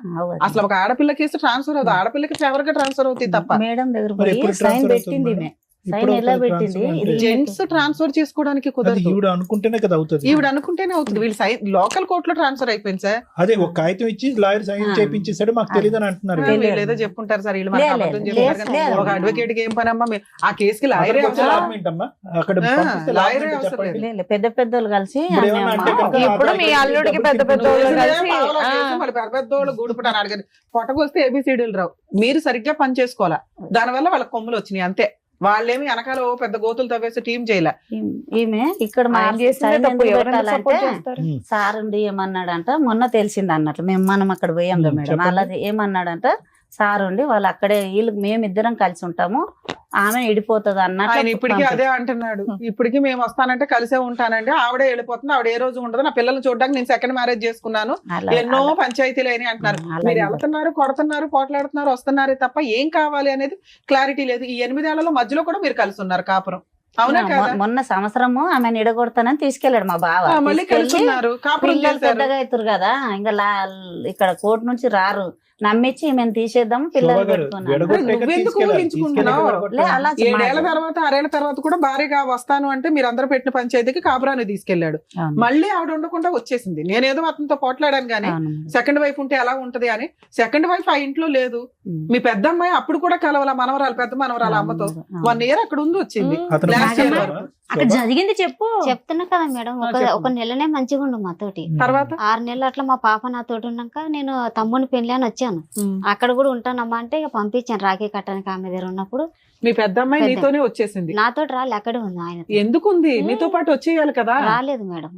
అసలు ఒక ఆడపిల్ల కేసు ట్రాన్స్ఫర్ అవ్వదు, ఆడపిల్లకి ఫేవర్ గా ట్రాన్స్ఫర్ అవుతుంది తప్ప. మేడం దగ్గర సైన్ పెట్టింది, ఇప్పుడు ఎలా అవుతుంది పెట్టింది? transfer అంటే. ఇది జెంట్స్ ట్రాన్స్ఫర్ చేసుకోవడానికి అది కుదరదు. ఈవిడ అనుకుంటేనే కదా అవుతుంది. ఈవిడ అనుకుంటేనే అవుతుంది. వీళ్ళు లోకల్ కోర్టులో ట్రాన్స్ఫర్ అయిపోయింది సార్. అదే ఒక కాగితం ఇచ్చి లాయర్ సైన్ చేపించేసాడు, మాకు తెలియదు అని అంటున్నారు. తెలియదు. వీళ్ళు ఏదో చెప్పుంటారు సార్, వీళ్ళు మనకి లేదు, అబద్ధం లేదు, చెప్తారు కానీ లేదు. ఒక అడ్వకేట్ కి ఏం పని అమ్మా? ఆ కేసుకి లాయరే అక్కడికి వచ్చే అవసరం. లాభం ఏంటమ్మా? అక్కడ ఆ, పంపిస్తే లాభం లాయరే ఏంటో అవసరం చెప్పండి. లేదు, పెద్ద పెద్దోళ్ళు కలిసి ఇప్పుడు ఏమన్నా అంటే కనుక ఇప్పుడు మీ అతనికి అల్లుడికి డబ్బులు పెద్ద పెద్ద తిప్పి వాళ్ళు కలిసి, పావలా ఆ. కేసు మళ్ళీ పెద్ద పెద్ద వాళ్ళు గూడుపుటాను అడిగారు. పొట్టకొస్తే ఏబిసిడీలు రావు. మీరు సరిగ్గా పని చేసుకోవాలా, దానివల్ల వాళ్ళ కొమ్ములు వచ్చినాయి అంతే. వాళ్ళేమి వెనకాల ఓ పెద్ద గోతులు తవ్వేసి టీం చేయలే. ఈమె ఇక్కడ మా ఆయన చేసిందే sign తప్పు, ఎందుకు ఎవరైనా పెట్టాలంటే support చేస్తారు. సార్ ఉండి ఏమన్నాడంట, మొన్న తెలిసింది అన్నట్లు మనం అక్కడ పోయాం కదా మేడం. చెప్పండి. అలాది ఏమన్నాడంట, సార్ ఉండి వాళ్ళు అక్కడే వీళ్ళు మేమిద్దరం కలిసి ఉంటాము, ఆమె ఇడిపోతుంది ఆయన అన్నట్లు ఇప్పటికీ అదే అంటున్నాడు. ఇప్పటికీ మేము వస్తానంటే కలిసే ఉంటానంటే ఆవిడే వెళ్ళిపోతుంది, ఆవిడ ఏ రోజు ఉండదు, నా పిల్లల్ని చూడడానికి నేను సెకండ్ మ్యారేజ్ చేసుకున్నాను, అలా- ఎన్నో అలా- పంచాయతీలు అయినాయి అంటున్నారు. అలా మీరు ఉండదు. వెళ్తున్నారు, కొడుతున్నారు, పోట్లాడుతున్నారు, వస్తున్నారే తప్ప ఏం కావాలి అనేది క్లారిటీ లేదు. ఈ 8 ఏళ్లలో మధ్యలో కూడా మీరు కలిసి ఉన్నారు కాపురం, అవునా కదా? మొన్న సంవత్సరము ఆమెను ఇడగొడతానని తీసుకెళ్ళాడు మా బావ. మళ్ళీ తీసుకెళ్ళి కలుసుకున్నారు, కాపురం పిల్లలు చేశారు. పెద్దగా అవుతారు కదా, ఇంకా ఇక్కడ కోర్టు నుంచి రారు, నమ్మించి మేము తీసేద్దాం పిల్లలు శోభా గారు, పెట్టుకున్నాను. విడగొట్టాక నువ్వెందుకు తీసుకెళ్ళాలి. ఊహించుకుంటున్నావు? తీసుకెళ్ళి విడగొట్టాలి. లే, అలా 7 ఏళ్ల మాట. తర్వాత 6 ఏళ్ల తర్వాత కూడా భారీగా వస్తాను అంటే మీరు అందరూ పెట్టిన పంచాయతీకి కాపురాన్ని తీసుకెళ్లాడు. అవును. మళ్ళీ ఆవిడ ఉండకుండా వచ్చేసింది. నేనేదో అతనితో పోట్లాడాను కానీ అవును. సెకండ్ వైఫ్ ఉంటే ఎలా ఉంటది అని. సెకండ్ వైఫ్ ఆ ఇంట్లో లేదు. ఉమ్. మీ పెద్ద అమ్మాయి అప్పుడు కూడా కలవాల, మనవరాలు, పెద్ద మనవరాలు అమ్మతో అవును. 1 ఇయర్ అక్కడ ఉంది వచ్చింది. అతను Last year తీసుకెళ్ళావా? అక్కడ శోభా? జరిగింది చెప్పు. చెప్తున్నా కదా మేడం, చెప్పండి. ఒక నెలనే మంచిగా ఉండు మాతోటి. తర్వాత 6 నెలలు అట్లా మా పాప నాతోటి ఉన్నాక నేను తమ్ముని పెళ్లి అని వచ్చాను. అక్కడ కూడా ఉంటానమ్మా అంటే ఇక పంపించాను రాఖీ కట్టడానికి ఆమె దగ్గర ఉన్నప్పుడు. మీ పెద్ద అమ్మాయి పెద్ద. నీతోనే వచ్చేసింది. నాతోటి రాలే, అక్కడే ఉంది ఆయన. ఎందుకుంది? మీతో పాటు వచ్చేయాలి కదా. రాలేదు మేడం.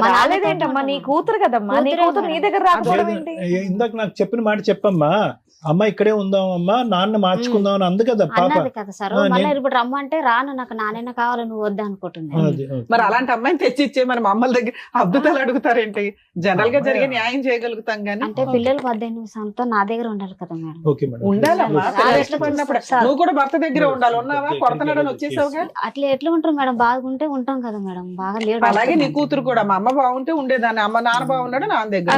మా రాలేదేంటమ్మా, నీ కూతురు కదమ్మా, నీ కూతురే కూతురు నీ మేడం. దగ్గర రాకపోవడం ఏంటి? ఇందాక నాకు చెప్పిన మాట చెప్పమ్మా, అమ్మ ఇక్కడే ఉందాం అమ్మా, నాన్న మార్చుకుందాం అని అందు కదా పాప. అన్నది కదా సార్. ఆ, మళ్ళీ నేను- ఇప్పుడు రమ్మంటే రాను, నాకు నాన్న కావాలి, నువ్వు వద్దు అనుకుంటుంది. అది, అది. మరి అలాంటి అమ్మాయిని తెచ్చి ఇచ్చే మన అమ్మల దగ్గర అద్భుతాలు అడుగుతారేంటి? జనరల్ గా జరిగే న్యాయం చేయగలుగుతాం గానీ. అంటే పిల్లలు 18 సంవత్సరాలతో నా దగ్గర ఉండాలి కదా మేడం. Okay madam. ఉండాలమ్మా, ఉండాలి. పిల్లలు ఎట్లా ఇష్టపడినప్పుడు. సార్? నువ్వు కూడా భర్త దగ్గర ఉండాలి. ఉన్నావా? కొడతనాడని వచ్చేసావుగా. అట్లా ఎట్లా ఉంటారు మేడం? బాగుంటే ఉంటాం కదా మేడం, బాగా లేడు. అలాగే నీ కూతురు కూడా మా అమ్మ బాగుంటే ఉండేదాన్ని, అమ్మ నాన్న బాగున్నాడు నాన్న దగ్గర.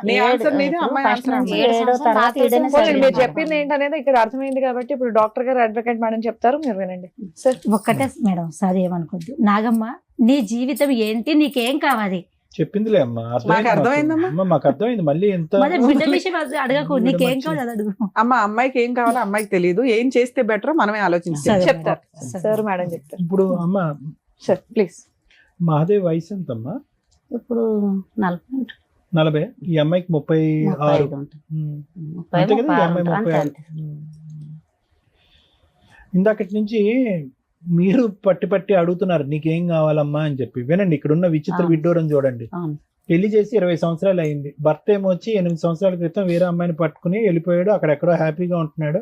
నీ ఆన్సర్ నీది, అమ్మాయి ఆన్సర్ నీది. 7వ తరగతి ఈడనే పోనీ, మీరు చదివింది. చెప్పింది ఏంటనేది ఇక్కడ అర్థమైంది కాబట్టి ఇప్పుడు డాక్టర్ గారు, అడ్వకేట్ మేడం చెప్తారు, మీరు వినండి. సార్ ఒక్కటే మేడం, సార్ ఏమనుకోద్దు. నాగమ్మ, నీ జీవితం ఏంటి, నీకేం కావాలి? చెప్పిందిలే అమ్మా, మాకు అర్థమైందమ్మా. అమ్మ, మాకు అర్థమైంది. మళ్ళీ ఎంత మరి బిడ్డ విషయం అడగకు, నీకేం కావాలి అది అడుగు. అమ్మ, అమ్మాయికి ఏం కావాలో అమ్మాయికి తెలియదు. ఏం చేస్తే బెటర్ మనమే ఆలోచించాలి. సరే. చెప్తారు. సార్ మేడం చెప్తారు. ఇప్పుడు అమ్మ, సార్ ప్లీజ్. మహాదేవ్ వయసు ఎంతమ్మా? ఇప్పుడు 40 40. ఈ అమ్మాయికి 36. 35 ఉంటుంది. ఉమ్. 30, అంతే కదా, ఈ అమ్మాయి 36 36. అంతే. ఇందాకటి నుంచి మీరు పట్టి పట్టి అడుగుతున్నారు నీకేం కావాలమ్మా అని చెప్పి. వినండి, ఇక్కడ ఉన్న విచిత్ర అవును. విడ్డూరం చూడండి. అవును. పెళ్లి చేసి 20 సంవత్సరాలు అయింది. భర్త ఏమో వచ్చి 8 సంవత్సరాల క్రితం వేరే అమ్మాయిని పట్టుకుని వెళ్ళిపోయాడు, అక్కడెక్కడో హ్యాపీగా ఉంటున్నాడు.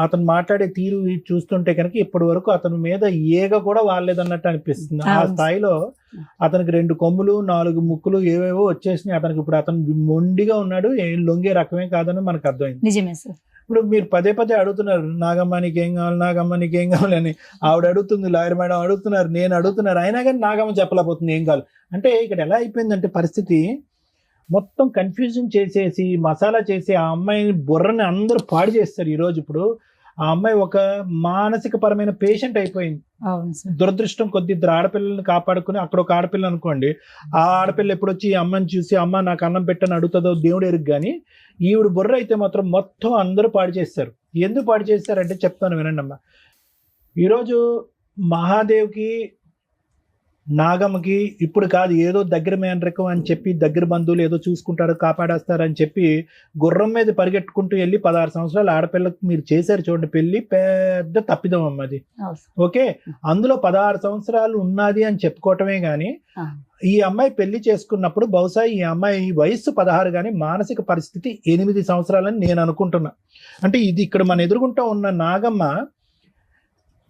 అతను మాట్లాడే తీరు చూస్తుంటే కనుక ఇప్పటి వరకు అతని మీద ఏగ కూడా వాళ్ళేదన్నట్టు అనిపిస్తుంది. ఆ అవును. స్థాయిలో అతనికి 2 కొమ్ములు 4 ముక్కులు ఏవేవో వచ్చేసినాయి అతనికి. ఇప్పుడు అతను మొండిగా ఉన్నాడు, ఏం లొంగే రకమే కాదని మనకు అర్థమైంది. నిజమే సార్. ఇప్పుడు మీరు పదే పదే అడుగుతున్నారు నాగమ్మ నీకేం కావాలి, నాగమ్మ నీకేం కావాలి అని. ఆవిడ అడుగుతుంది, లాయర్ మేడం అడుగుతున్నారు, నేను అడుగుతున్నారు, అయినా కానీ నాగమ్మ చెప్పలేకపోతుంది ఏం కావాలి. అంటే ఇక్కడ ఎలా అయిపోయిందంటే పరిస్థితి మొత్తం కన్ఫ్యూజన్ చేసేసి మసాలా చేసి ఆ అమ్మాయిని బుర్రని అందరూ పాడు చేస్తారు ఈరోజు. ఇప్పుడు ఆ అమ్మాయి ఒక మానసిక పరమైన పేషెంట్ అయిపోయింది. అవును సార్. దురదృష్టం కొద్ది 2 ఆడపిల్లల్ని కాపాడుకుని, అక్కడ ఒక ఆడపిల్ల అనుకోండి, ఆ ఆడపిల్ల ఎప్పుడు వచ్చి ఈ అమ్మని చూసి అమ్మ నాకు అన్నం పెట్టని అడుగుతుందో దేవుడు ఎరుగు. కానీ ఈవిడ బుర్ర అయితే మాత్రం మొత్తం అందరూ పాడు చేస్తారు. ఎందుకు పాడు చేస్తారంటే చెప్తాను వినండి అమ్మ. ఈరోజు మహాదేవ్కి నాగమ్మకి ఇప్పుడు కాదు, ఏదో దగ్గర మేనరకం అని చెప్పి దగ్గర బంధువులు ఏదో చూసుకుంటారు కాపాడేస్తారు అని చెప్పి గుర్రం మీద పరిగెట్టుకుంటూ వెళ్ళి 16 సంవత్సరాల ఆడపిల్లకి మీరు చేశారు చూడండి పెళ్లి, పెద్ద తప్పిదం అమ్మ అది. ఓకే, అందులో 16 సంవత్సరాలు ఉన్నది అని చెప్పుకోవటమే గాని ఈ అమ్మాయి పెళ్లి చేసుకున్నప్పుడు బహుశా ఈ అమ్మాయి వయస్సు 16 కానీ మానసిక పరిస్థితి 8 సంవత్సరాలని నేను అనుకుంటున్నా. అంటే ఇది ఇక్కడ మన ఎదురుగుంటా ఉన్న నాగమ్మ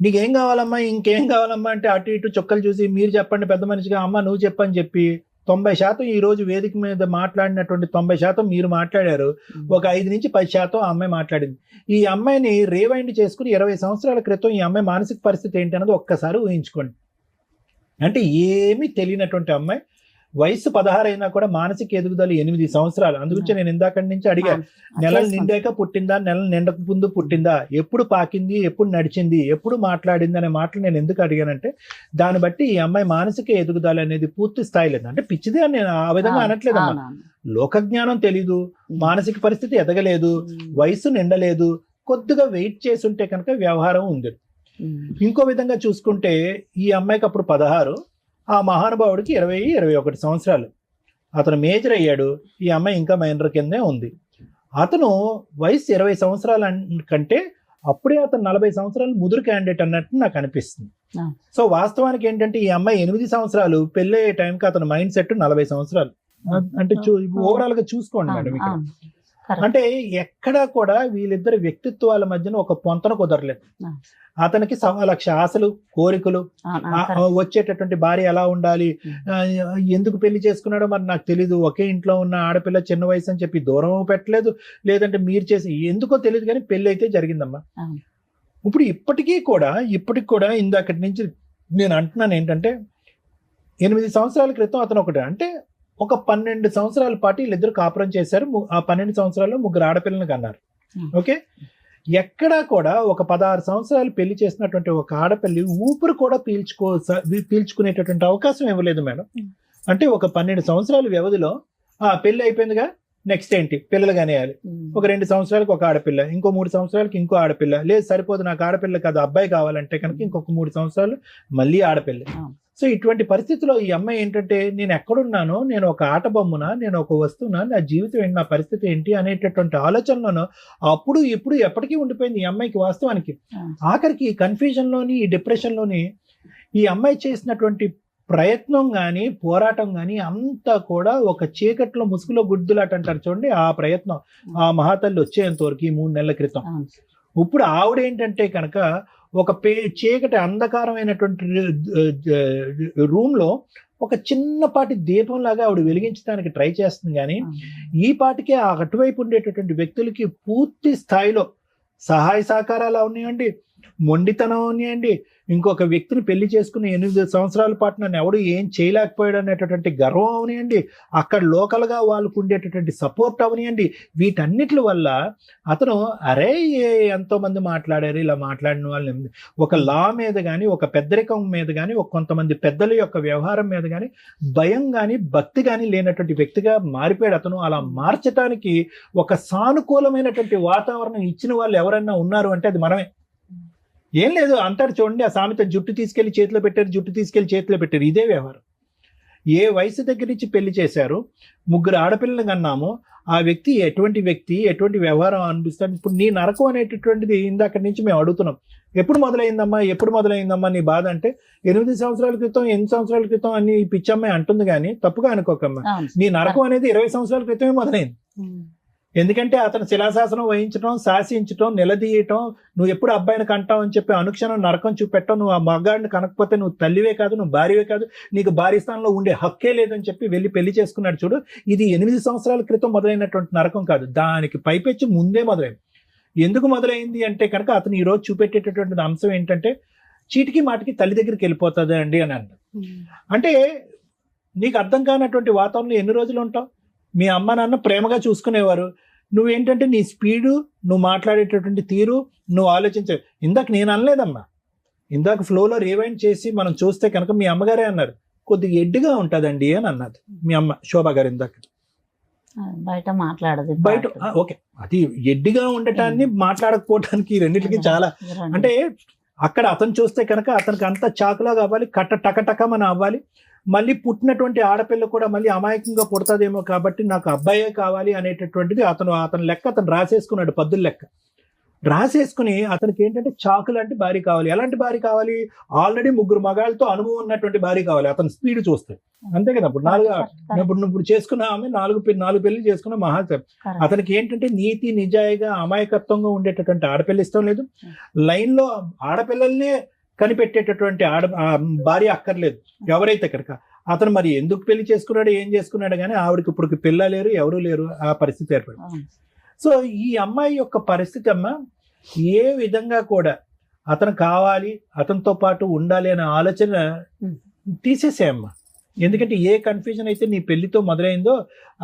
నీకేం కావాలమ్మా, ఇంకేం కావాలమ్మా అంటే అటు ఇటు చుక్కలు చూసి మీరు చెప్పండి పెద్ద మనిషిగా, అమ్మ నువ్వు చెప్పని చెప్పి 90% ఈ రోజు వేదిక మీద మాట్లాడినటువంటి 90% మీరు మాట్లాడారు. ఒక 5 నుంచి 10% ఆ అమ్మాయి మాట్లాడింది. ఈ అమ్మాయిని రీవైండ్ చేసుకుని 20 సంవత్సరాల క్రితం ఈ అమ్మాయి మానసిక పరిస్థితి ఏంటి అన్నది ఒక్కసారి ఊహించుకోండి. అంటే ఏమీ తెలియనటువంటి అమ్మాయి వయసు 16 అయినా కూడా మానసిక ఎదుగుదల 8 సంవత్సరాలు. అందుగురించి నేను ఇందాక నుంచి అడిగా, నెలలు నిండాక పుట్టిందా, నెలలు నిండక ముందు పుట్టిందా, ఎప్పుడు పాకింది, ఎప్పుడు నడిచింది, ఎప్పుడు మాట్లాడింది అనే మాటలు నేను ఎందుకు అడిగానంటే, దాన్ని బట్టి ఈ అమ్మాయి మానసిక ఎదుగుదల అనేది పూర్తి స్థాయి లేదు. అంటే పిచ్చిదే అని నేను ఆ విధంగా అనట్లేదమ్మా. లోక జ్ఞానం తెలీదు, మానసిక పరిస్థితి ఎదగలేదు, వయసు నిండలేదు, కొద్దిగా వెయిట్ చేసి ఉంటే కనుక వ్యవహారం ఉంది. ఇంకో విధంగా చూసుకుంటే ఈ అమ్మాయికి అప్పుడు 16, ఆ మహానుభావుడికి 20-21 సంవత్సరాలు. అతను మేజర్ అయ్యాడు, ఈ అమ్మాయి ఇంకా మైనర్ కిందే ఉంది. అతను వయసు 20 సంవత్సరాల కంటే అప్పుడే అతను 40 సంవత్సరాలు ముదురు క్యాండిడేట్ అన్నట్టు నాకు అనిపిస్తుంది. సో వాస్తవానికి ఏంటంటే ఈ అమ్మాయి 8 సంవత్సరాలు, పెళ్ళి అయ్యే టైంకి అతను మైండ్ సెట్ 40 సంవత్సరాలు. అంటే ఓవరాల్ గా చూసుకోండి మేడం ఇక్కడ. అంటే ఎక్కడా కూడా వీళ్ళిద్దరి వ్యక్తిత్వాల మధ్యన ఒక పొంతన కుదరలేదు. అతనికి 1,00,000 ఆశలు, కోరికలు, వచ్చేటటువంటి భార్య ఎలా ఉండాలి, ఎందుకు పెళ్లి చేసుకున్నాడో మరి నాకు తెలీదు. ఒకే ఇంట్లో ఉన్న ఆడపిల్ల చిన్న వయసు అని చెప్పి దూరం పెట్టలేదు, లేదంటే మీరు చేసి ఎందుకో తెలియదు, కానీ పెళ్లి అయితే జరిగిందమ్మా. ఇప్పుడు ఇప్పటికి కూడా ఇందాకటి నుంచి నేను అంటున్నాను ఏంటంటే, 8 సంవత్సరాల క్రితం అతను ఒకటి అంటే ఒక 12 సంవత్సరాల పాటు వీళ్ళిద్దరు కాపురం చేశారు. ఆ 12 సంవత్సరాల్లో 3 ఆడపిల్లని కన్నారు. ఓకే, ఎక్కడా కూడా ఒక 16 సంవత్సరాలు పెళ్లి చేసినటువంటి ఒక ఆడపిల్లి ఊపిరి కూడా పీల్చుకునేటటువంటి అవకాశం ఇవ్వలేదు మేడం. అంటే ఒక 12 సంవత్సరాల వ్యవధిలో పెళ్లి అయిపోయిందిగా, నెక్స్ట్ ఏంటి, పిల్లలు కనేయాలి. ఒక 2 సంవత్సరాలకు ఒక ఆడపిల్ల, ఇంకో 3 సంవత్సరాలకి ఇంకో ఆడపిల్ల, లేదు సరిపోదు నాకు ఆడపిల్ల కాదు అబ్బాయి కావాలంటే కనుక ఇంకొక 3 సంవత్సరాలు మళ్ళీ ఆడపిల్ల. సో ఇటువంటి పరిస్థితిలో ఈ అమ్మాయి ఏంటంటే, నేను ఎక్కడున్నానో, నేను ఒక ఆట బొమ్మనా, నేను ఒక వస్తువునా, నా జీవితం ఏంటి, నా పరిస్థితి ఏంటి అనేటటువంటి ఆలోచనలోనో అప్పుడు ఇప్పుడు ఎప్పటికీ ఉండిపోయింది ఈ అమ్మాయికి. వాస్తవానికి ఆఖరికి కన్ఫ్యూజన్ లోని, ఈ డిప్రెషన్ లోని ఈ అమ్మాయి చేసినటువంటి ప్రయత్నం కానీ, పోరాటం కానీ అంతా కూడా ఒక చీకట్లో ముసుగులో గుడ్దులాట అంటారు చూడండి, ఆ ప్రయత్నం ఆ మహాతల్లి వచ్చేంత వరకు ఈ 3 నెలల క్రితం. ఇప్పుడు ఆవిడ ఏంటంటే కనుక ఒక చీకటి అంధకారమైనటువంటి రూమ్ లో ఒక చిన్నపాటి దీపం లాగా ఆవిడ వెలిగించడానికి ట్రై చేస్తుంది. కానీ ఈ పాటికే ఆ అటువైపు ఉండేటటువంటి వ్యక్తులకి పూర్తి స్థాయిలో సహాయ సహకారాలు ఉన్నాయండి, మొండితనం ఉన్నాయండి, ఇంకొక వ్యక్తిని పెళ్లి చేసుకుని 8 సంవత్సరాల పాటు నన్ను ఎవడు ఏం చేయలేకపోయాడు అనేటటువంటి గర్వం అవనియండి, అక్కడ లోకల్గా వాళ్ళకు ఉండేటటువంటి సపోర్ట్ అవనియండి. వీటన్నిటి వల్ల అతను అరే ఎంతో మంది మాట్లాడారు, ఇలా మాట్లాడిన వాళ్ళని ఒక లా మీద కానీ, ఒక పెద్దరికం మీద కానీ, ఒక కొంతమంది పెద్దల యొక్క వ్యవహారం మీద కానీ భయం కానీ భక్తి కానీ లేనటువంటి వ్యక్తిగా మారిపోయాడు అతను. అలా మార్చడానికి ఒక సానుకూలమైనటువంటి వాతావరణం ఇచ్చిన వాళ్ళు ఎవరైనా ఉన్నారు అంటే అది మనమే. ఏం లేదు అంటారు చూడండి ఆ సామెత, జుట్టు తీసుకెళ్లి చేతిలో పెట్టారు, జుట్టు తీసుకెళ్లి చేతిలో పెట్టారు. ఇదే వ్యవహారం. ఏ వయసు దగ్గర నుంచి పెళ్లి చేశారు, 3 ఆడపిల్లలు కన్నాము, ఆ వ్యక్తి ఎటువంటి వ్యవహారం అనిపిస్తాడు. ఇప్పుడు నీ నరకం అనేటటువంటిది ఇందాక నుంచి మేము అడుగుతున్నాం, ఎప్పుడు మొదలైందమ్మా నీ బాధ అంటే 8 సంవత్సరాల క్రితం 8 సంవత్సరాల క్రితం అని పిచ్చమ్మాయి అంటుంది. కానీ తప్పుగా అనుకోకమ్మా, నీ నరకం అనేది 20 సంవత్సరాల క్రితమే మొదలైంది. ఎందుకంటే అతను శిలాశాసనం వహించడం, శాసించడం, నిలదీయటం, నువ్వు ఎప్పుడు అబ్బాయిని కంటావు అని చెప్పి అనుక్షణం నరకం చూపెట్టడం, నువ్వు ఆ మగాడిని కనకపోతే నువ్వు తల్లివే కాదు, నువ్వు భార్యవే కాదు, నీకు భార్య స్థానంలో ఉండే హక్కే లేదని చెప్పి వెళ్ళి పెళ్లి చేసుకున్నాడు చూడు. ఇది 8 సంవత్సరాల క్రితం మొదలైనటువంటి నరకం కాదు, దానికి పైపెచ్చి ముందే మొదలైంది. ఎందుకు మొదలైంది అంటే కనుక అతను ఈ రోజు చూపెట్టేటటువంటి అంశం ఏంటంటే, చీటికి మాటికి తల్లి దగ్గరికి వెళ్ళిపోతుంది అండి అని అన్నాడు. అంటే నీకు అర్థం కానటువంటి వాతావరణంలో ఎన్ని రోజులు ఉంటావు? మీ అమ్మ నాన్న ప్రేమగా చూసుకునేవారు, నువ్వేంటంటే నీ స్పీడు, నువ్వు మాట్లాడేటటువంటి తీరు, నువ్వు ఆలోచించే. ఇందాక నేను అనలేదమ్మా, ఇందాక ఫ్లోలో రివైండ్ చేసి మనం చూస్తే కనుక మీ అమ్మగారే అన్నారు కొద్దిగా ఎడ్డుగా ఉంటుందండి అని అన్నది మీ అమ్మ శోభా గారు. ఇందాక బయట మాట్లాడదు, బయట ఓకే, అది ఎడ్డిగా ఉండటాన్ని మాట్లాడకపోవటానికి రెండింటికి చాలా అంటే, అక్కడ అతను చూస్తే కనుక అతనికి అంత చాకులా కావాలి, టకటకమని అవ్వాలి. మళ్ళీ పుట్టినటువంటి ఆడపిల్ల కూడా మళ్ళీ అమాయకంగా పుడతాదేమో కాబట్టి నాకు అబ్బాయే కావాలి అనేటటువంటిది అతను లెక్క అతను రాసేసుకున్నాడు, పద్దుల లెక్క రాసేసుకుని అతనికి ఏంటంటే చాకు లాంటి భార్య కావాలి. ఎలాంటి భార్య కావాలి? ఆల్రెడీ 3 మగాళ్ళతో అనుభవం ఉన్నటువంటి భార్య కావాలి. అతను స్పీడ్ చూస్తే అంతే కదా. ఇప్పుడు చేసుకున్న ఆమె 4 పెళ్లి చేసుకున్న మహాసభ. అతనికి ఏంటంటే నీతి నిజాయిగా అమాయకత్వంగా ఉండేటటువంటి ఆడపిల్ల ఇష్టం లేదు, లైన్ లో ఆడపిల్లల్నే కనిపెట్టేటటువంటి భార్య అక్కర్లేదు ఎవరైతే కనుక. అతను మరి ఎందుకు పెళ్లి చేసుకున్నాడు, ఏం చేసుకున్నాడు కానీ ఆవిడకి ఇప్పుడు పిల్ల లేరు, ఎవరు లేరు, ఆ పరిస్థితి ఏర్పడింది. సో ఈ అమ్మాయి యొక్క పరిస్థితి అమ్మ ఏ విధంగా కూడా అతను కావాలి, అతనితో పాటు ఉండాలి అనే ఆలోచన తీసేసేయమ్మా. ఎందుకంటే ఏ కన్ఫ్యూజన్ అయితే నీ పెళ్లితో మొదలైందో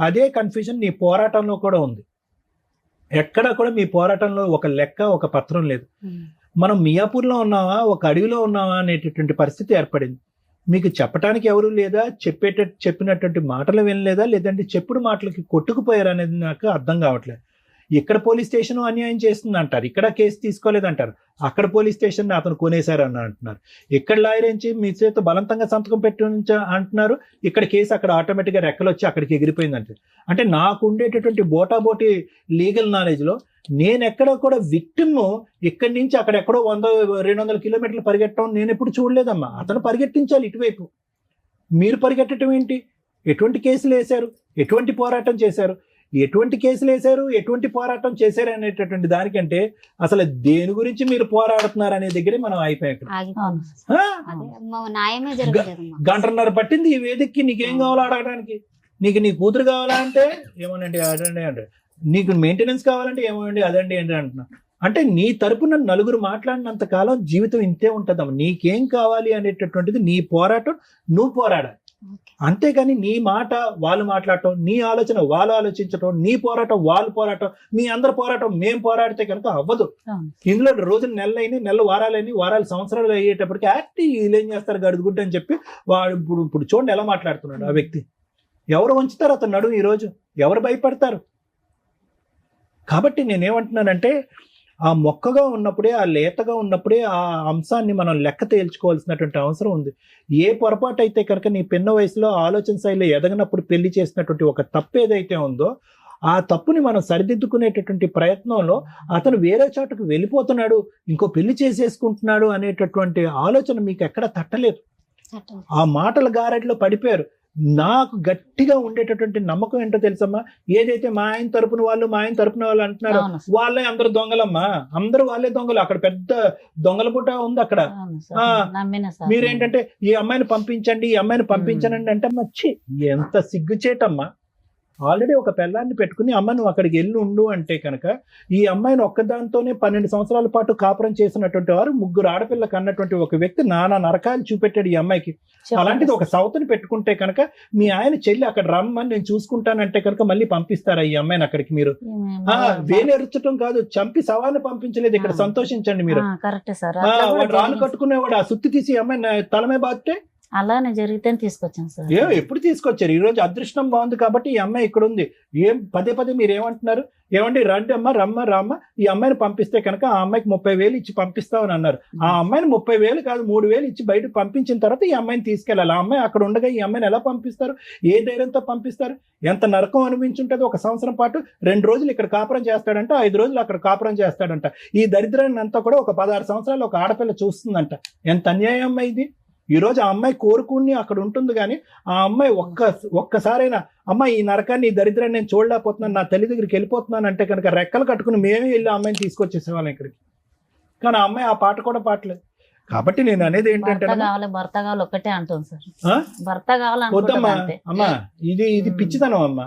అదే కన్ఫ్యూజన్ నీ పోరాటంలో కూడా ఉంది. ఎక్కడా కూడా మీ పోరాటంలో ఒక లెక్క, ఒక పత్రం లేదు. మనం మియాపూర్లో ఉన్నావా, ఒక అడవిలో ఉన్నావా అనేటటువంటి పరిస్థితి ఏర్పడింది. మీకు చెప్పడానికి ఎవరు లేదా, చెప్పినటువంటి మాటలు వినలేదా, లేదంటే చెప్పుడు మాటలకి కొట్టుకుపోయారు అనేది నాకు అర్థం కావట్లేదు. ఇక్కడ పోలీస్ స్టేషన్ అన్యాయం చేస్తుంది అంటారు, ఇక్కడ కేసు తీసుకోలేదంటారు, అక్కడ పోలీస్ స్టేషన్ అతను కొనేశారు అని అంటున్నారు, ఇక్కడ లాయర్ నుంచి మీ చేత బలవంతంగా సంతకం పెట్టి అంటున్నారు, ఇక్కడ కేసు అక్కడ ఆటోమేటిక్గా రెక్కలు వచ్చి అక్కడికి ఎగిరిపోయిందంటే. అంటే నాకు ఉండేటటువంటి బోటాబోటి లీగల్ నాలెడ్జ్లో నేను ఎక్కడ కూడా విక్టిమ్ ఇక్కడి నుంచి అక్కడ ఎక్కడో 100-200 కిలోమీటర్లు పరిగెట్టడం నేను ఎప్పుడు చూడలేదమ్మా. అతను పరిగెట్టించాలి ఇటువైపు, మీరు పరిగెట్టడం ఏంటి? ఎటువంటి కేసులు వేశారు, ఎటువంటి పోరాటం చేశారు, ఎటువంటి కేసులు వేశారు, ఎటువంటి పోరాటం చేశారు అనేటటువంటి దానికంటే అసలు దేని గురించి మీరు పోరాడుతున్నారు అనే దగ్గరే మనం అయిపోయాం. గంటన్నర పట్టింది ఈ వేదికకి. నీకేం కావాలో అడగడానికి, నీకు నీ కూతురు కావాలా అంటే ఏమోనండి అదండి అంటే, నీకు మెయింటెనెన్స్ కావాలంటే ఏమోనండి అదండి ఏంటి అంటున్నా. అంటే నీ తరపున నలుగురు మాట్లాడినంత కాలం జీవితం ఇంతే ఉంటుందమ్మా. నీకేం కావాలి అనేటటువంటిది నీ పోరాటం నువ్వు పోరాడాలి, అంతేగాని నీ మాట వాళ్ళు మాట్లాడటం, నీ ఆలోచన వాళ్ళు ఆలోచించటం, నీ పోరాటం వాళ్ళు పోరాటం, మీ అందరి పోరాటం మేము పోరాడితే కనుక అవ్వదు. ఇందులో రోజులు నెలలు వారాలు సంవత్సరాలు అయ్యేటప్పటికి వీళ్ళు ఏం చేస్తారు గడుగుడ్డ అని చెప్పి వాడు ఇప్పుడు చూడండి ఎలా మాట్లాడుతున్నాడు ఆ వ్యక్తి. ఎవరు వంచుతారు అతను నడుము ఈరోజు, ఎవరు భయపడతారు? కాబట్టి నేనేమంటున్నానంటే ఆ మొక్కగా ఉన్నప్పుడే, ఆ లేతగా ఉన్నప్పుడే ఆ అంశాన్ని మనం లెక్క తేల్చుకోవాల్సినటువంటి అవసరం ఉంది. ఏ పొరపాటు అయితే కనుక నీ పిన్న వయసులో ఆలోచన శైలిలో ఎదగనప్పుడు పెళ్లి చేసినటువంటి ఒక తప్పు ఏదైతే ఉందో ఆ తప్పుని మనం సరిదిద్దుకునేటటువంటి ప్రయత్నంలో అతను వేరే చోటకు వెళ్ళిపోతున్నాడు, ఇంకో పెళ్లి చేసేసుకుంటున్నాడు అనేటటువంటి ఆలోచన మీకు ఎక్కడ తట్టలేదు. ఆ మాటల గారడిలో పడిపోయారు. నాకు గట్టిగా ఉండేటటువంటి నమ్మకం ఏంటో తెలుసమ్మా, ఏదైతే మా ఆయన తరపున వాళ్ళు అంటున్నారో వాళ్ళే అందరు దొంగలమ్మా, అందరూ వాళ్ళే దొంగలు. అక్కడ పెద్ద దొంగల పుట్ట ఉంది అక్కడ. మీరేంటంటే ఈ అమ్మాయిని పంపించండి అంటే మచ్చి ఎంత సిగ్గుచేటమ్మా. ఆల్రెడీ ఒక పిల్లాన్ని పెట్టుకుని అమ్మ నువ్వు అక్కడికి వెళ్ళి ఉండు అంటే కనుక ఈ అమ్మాయిని ఒక్కదాంతోనే 12 సంవత్సరాల పాటు కాపురం చేసినటువంటి వారు, 3 ఆడపిల్లలకు అన్నటువంటి ఒక వ్యక్తి నానా నరకాలు చూపెట్టాడు ఈ అమ్మాయికి. అలాంటిది ఒక సౌత్ని పెట్టుకుంటే కనుక మీ ఆయన చెల్లి అక్కడ రమ్మని నేను చూసుకుంటానంటే కనుక మళ్ళీ పంపిస్తారా ఈ అమ్మాయిని అక్కడికి? మీరు వేలెరుచడం కాదు, చంపి సవాన్ని పంపించలేదు. ఇక్కడ సంతోషించండి మీరు. వాడు రాళ్ళు కట్టుకునేవాడు ఆ సుత్తి తీసి అమ్మాయి తలమే బాధితే అలానే జరిగితే తీసుకొచ్చాను సార్. ఎప్పుడు తీసుకొచ్చారు? ఈ రోజు అదృష్టం బాగుంది కాబట్టి ఈ అమ్మాయి ఇక్కడ ఉంది. పదే మీరు ఏమంటున్నారు? ఏమండి రండి అమ్మ రామ్మ ఈ అమ్మాయిని పంపిస్తే కనుక ఆ అమ్మాయికి 30,000 ఇచ్చి పంపిస్తామని అన్నారు. ఆ అమ్మాయిని 30,000 కాదు 3,000 ఇచ్చి బయట పంపించిన తర్వాత ఈ అమ్మాయిని తీసుకెళ్ళాలి. ఆ అమ్మాయి అక్కడ ఉండగా ఈ అమ్మాయిని ఎలా పంపిస్తారు? ఏ ధైర్యంతో పంపిస్తారు? ఎంత నరకం అనిపించుంటుంది. 1 సంవత్సరం పాటు 2 రోజులు ఇక్కడ కాపురం చేస్తాడంట, 5 రోజులు అక్కడ కాపురం చేస్తాడంట. ఈ దరిద్రాన్ని అంతా కూడా ఒక 16 సంవత్సరాలు ఒక ఆడపిల్ల చూస్తుందంట. ఎంత అన్యాయం అమ్మాయి ఇది. ఈ రోజు ఆ అమ్మాయి కోరుకుని అక్కడ ఉంటుంది, కానీ ఆ అమ్మాయి ఒక్కసారైనా అమ్మ ఈ నరకాన్ని, ఈ దరిద్రాన్ని నేను చూడలేకపోతున్నాను, నా తల్లి దగ్గరికి వెళ్ళిపోతున్నాను అంటే కనుక రెక్కలు కట్టుకుని మేమే వెళ్ళి ఆ అమ్మాయిని తీసుకొచ్చేసేవాళ్ళం ఇక్కడికి. కానీ ఆ అమ్మాయి ఆ పాట కూడా పాడలేదు. కాబట్టి నేను అనేది ఏంటంటే భర్త కావాలి ఒక్కటే అంటుంది సార్. భర్త వద్దమ్మా అమ్మా, ఇది పిచ్చితనం అమ్మా.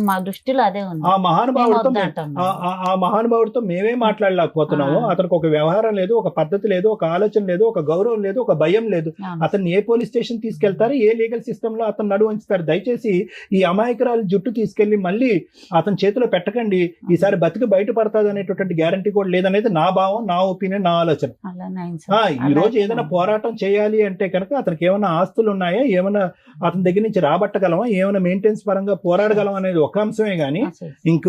మా దృష్టిలో అదే ఉంది. ఆ మహానుభావుడితో మేమే మాట్లాడలేకపోతున్నాము. అతనికి ఒక వ్యవహారం లేదు, ఒక పద్ధతి లేదు, ఒక ఆలోచన లేదు, ఒక గౌరవం లేదు, ఒక భయం లేదు. అతన్ని ఏ పోలీస్ స్టేషన్ తీసుకెళ్తారు, ఏ లీగల్ సిస్టమ్ లో అతను నడువు ఉంచుతారు? దయచేసి ఈ అమాయకురాలు జుట్టు తీసుకెళ్లి మళ్ళీ అతని చేతిలో పెట్టకండి. ఈసారి బతికి బయటపడతాది అనేటటువంటి గ్యారంటీ కూడా లేదనేది నా భావం, నా ఒపీనియన్, నా ఆలోచన. ఈ రోజు ఏదైనా పోరాటం చేయాలి అంటే కనుక అతనికి ఏమైనా ఆస్తులు ఉన్నాయా, ఏమైనా అతని దగ్గర నుంచి రాబట్టగలమా, ఏమైనా మెయింటెనెన్స్ పరంగా పోరాడగలం అనేది ఒక అంశమే గానీ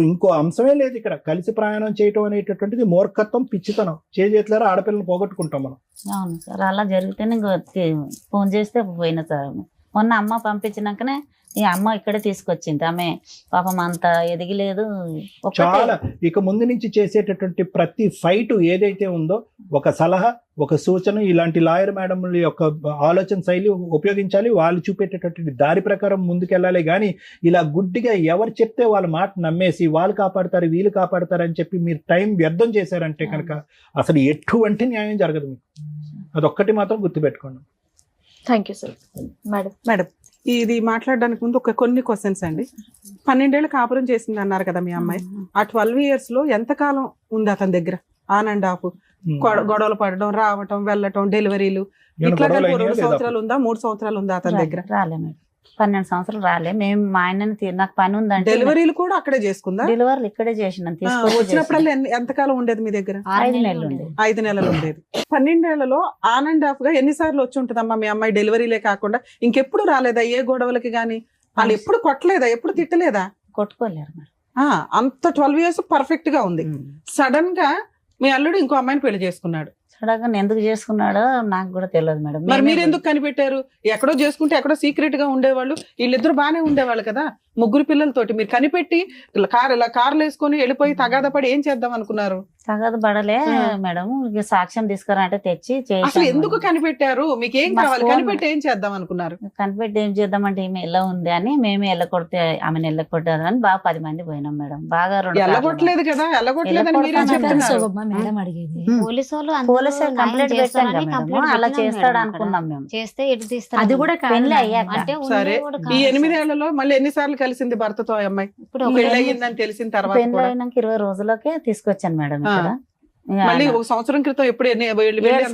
ఇంకో అంశమే లేదు ఇక్కడ. కలిసి ప్రయాణం చేయటం అనేటటువంటిది మూర్ఖత్వం, పిచ్చితనం. చేతులారా ఆడపిల్లని పోగొట్టుకుంటాం మనం. అవును సార్, అలా జరిగితేనే ఫోన్ చేస్తే పోయిన సార్. మొన్న అమ్మ పంపించినాకనే ఈ అమ్మ ఇక్కడే తీసుకొచ్చింది. ఆమె పాపం అంత ఎదిగలేదు. చాలా ఇక ముందు నుంచి చేసేటటువంటి ప్రతి ఫైట్ ఏదైతే ఉందో ఒక సలహా, ఒక సూచన, ఇలాంటి లాయర్ మేడంల యొక్క ఆలోచన శైలి ఉపయోగించాలి. వాళ్ళు చూపేటటువంటి దారి ప్రకారం ముందుకెళ్ళాలి. కానీ ఇలా గుడ్డిగా ఎవరు చెప్తే వాళ్ళ మాట నమ్మేసి వాళ్ళు కాపాడతారు, వీళ్ళు కాపాడతారు అని చెప్పి మీరు టైం వ్యర్థం చేశారంటే కనుక అసలు ఎటువంటి న్యాయం జరగదు మీకు. అదొక్కటి మాత్రం గుర్తుపెట్టుకోండి. Thank you sir. మేడం ఇది మాట్లాడడానికి ముందు కొన్ని క్వశ్చన్స్ అండి. 12 ఏళ్ళు కాపురం చేసింది అన్నారు కదా మీ అమ్మాయి. ఆ 12 years లో ఎంతకాలం ఉంది అతని దగ్గర? ఆన్ అండ్ ఆఫ్ గొడవలు పడడం, రావటం, వెళ్ళటం, డెలివరీలు ఏమైనా ఇట్లా గొడవలు కలిపి అయినాయా 2 లేదా? సంవత్సరాలు ఉందా, 3 సంవత్సరాలు ఉందా అతని దగ్గర? రాలే మేడం, 12 సంవత్సరాలు రాలే. మేము మా ఆయనని నాకు పని ఉందంటే డెలివరీలు కూడా అక్కడే చేసుకుందా? డెలివరీలు ఇక్కడే చేసినాం. వచ్చినప్పుడల్లా ఎంతకాలం ఉండేది మీ దగ్గర? 5 నెలలు ఉండేది. 5 నెలలు ఉండేది. 12 ఏళ్లలో ఆన్ అండ్ ఆఫ్ గా ఎన్నిసార్లు వచ్చి ఉంటుందమ్మా మీ అమ్మాయి డెలివరీలే కాకుండా? ఇంకెప్పుడు రాలేదా ఏ గొడవలకి గానీ? వాళ్ళు ఎప్పుడు కొట్టలేదా, ఎప్పుడు తిట్టలేదా? కొట్టుకోలేరు మేడం. అంత 12 years పర్ఫెక్ట్ గా ఉంది. సడన్ గా మీ అల్లుడు ఇంకో అమ్మాయిని పెళ్లి చేసుకున్నాడు. సడన్ గా ఎందుకు చేసుకున్నాడో నాకు కూడా తెలియదు మేడం. మరి మీరు ఎందుకు కనిపెట్టారు? ఎక్కడో చేసుకుంటే ఎక్కడో సీక్రెట్ గా ఉండేవాళ్ళు, వీళ్ళిద్దరు బానే ఉండేవాళ్ళు కదా 3 పిల్లలతోటి. మీరు కనిపెట్టి కార్లు వేసుకొని వెళ్ళిపోయి తగాదా పడి ఏం చేద్దాం అనుకున్నారు? తగదు పడలే మేడం. ఇక సాక్ష్యం తీసుకురా అంటే తెచ్చి అసలు ఎందుకు కనిపెట్టారు? మీకు ఏం మా కావాలి? ఫోన్ కనిపెట్టి ఏం చేద్దాం అనుకున్నారు? కనిపెట్టి ఏం చేద్దామంటే ఈమె ఎలా ఉంది అని మేమే ఎల్లకొడితే ఆమెను ఎల్లకొట్టారు అని బాగా 10 మంది పోయినాం మేడం. బాగా 2 కార్లు ఎల్లగొట్టలేదు కదా, ఎల్లగొట్టలేదని మీరే చెప్తున్నారు. మేడం అడిగేది పోలీసు వాళ్ళు పోలీసు కంప్లైంట్ పెట్టాం కదా మేడం. అలా చేస్తాడు అనుకున్నాం మేము. చేస్తే ఎటు తీస్తారు? అది కూడా కాదు పెళ్లి మేడం. అయ్యాక. అంటే సరే, ఉన్నది కూడా ఈ కాదు 8 సార్. ఏళ్లలో మళ్ళీ ఎన్నిసార్లు కలిసింది భర్తతో ఆ అమ్మాయి? ఇప్పుడు ఒక పెళ్లి 2 అయ్యిందని తెలిసిన తర్వాత పెళ్లి కూడా అయినాక 20 రోజులకే తీసుకొచ్చాను మేడం ఇక్కడ. ఇక మళ్ళీ ఆయన 1 సంవత్సరం క్రితం ఎప్పుడు 7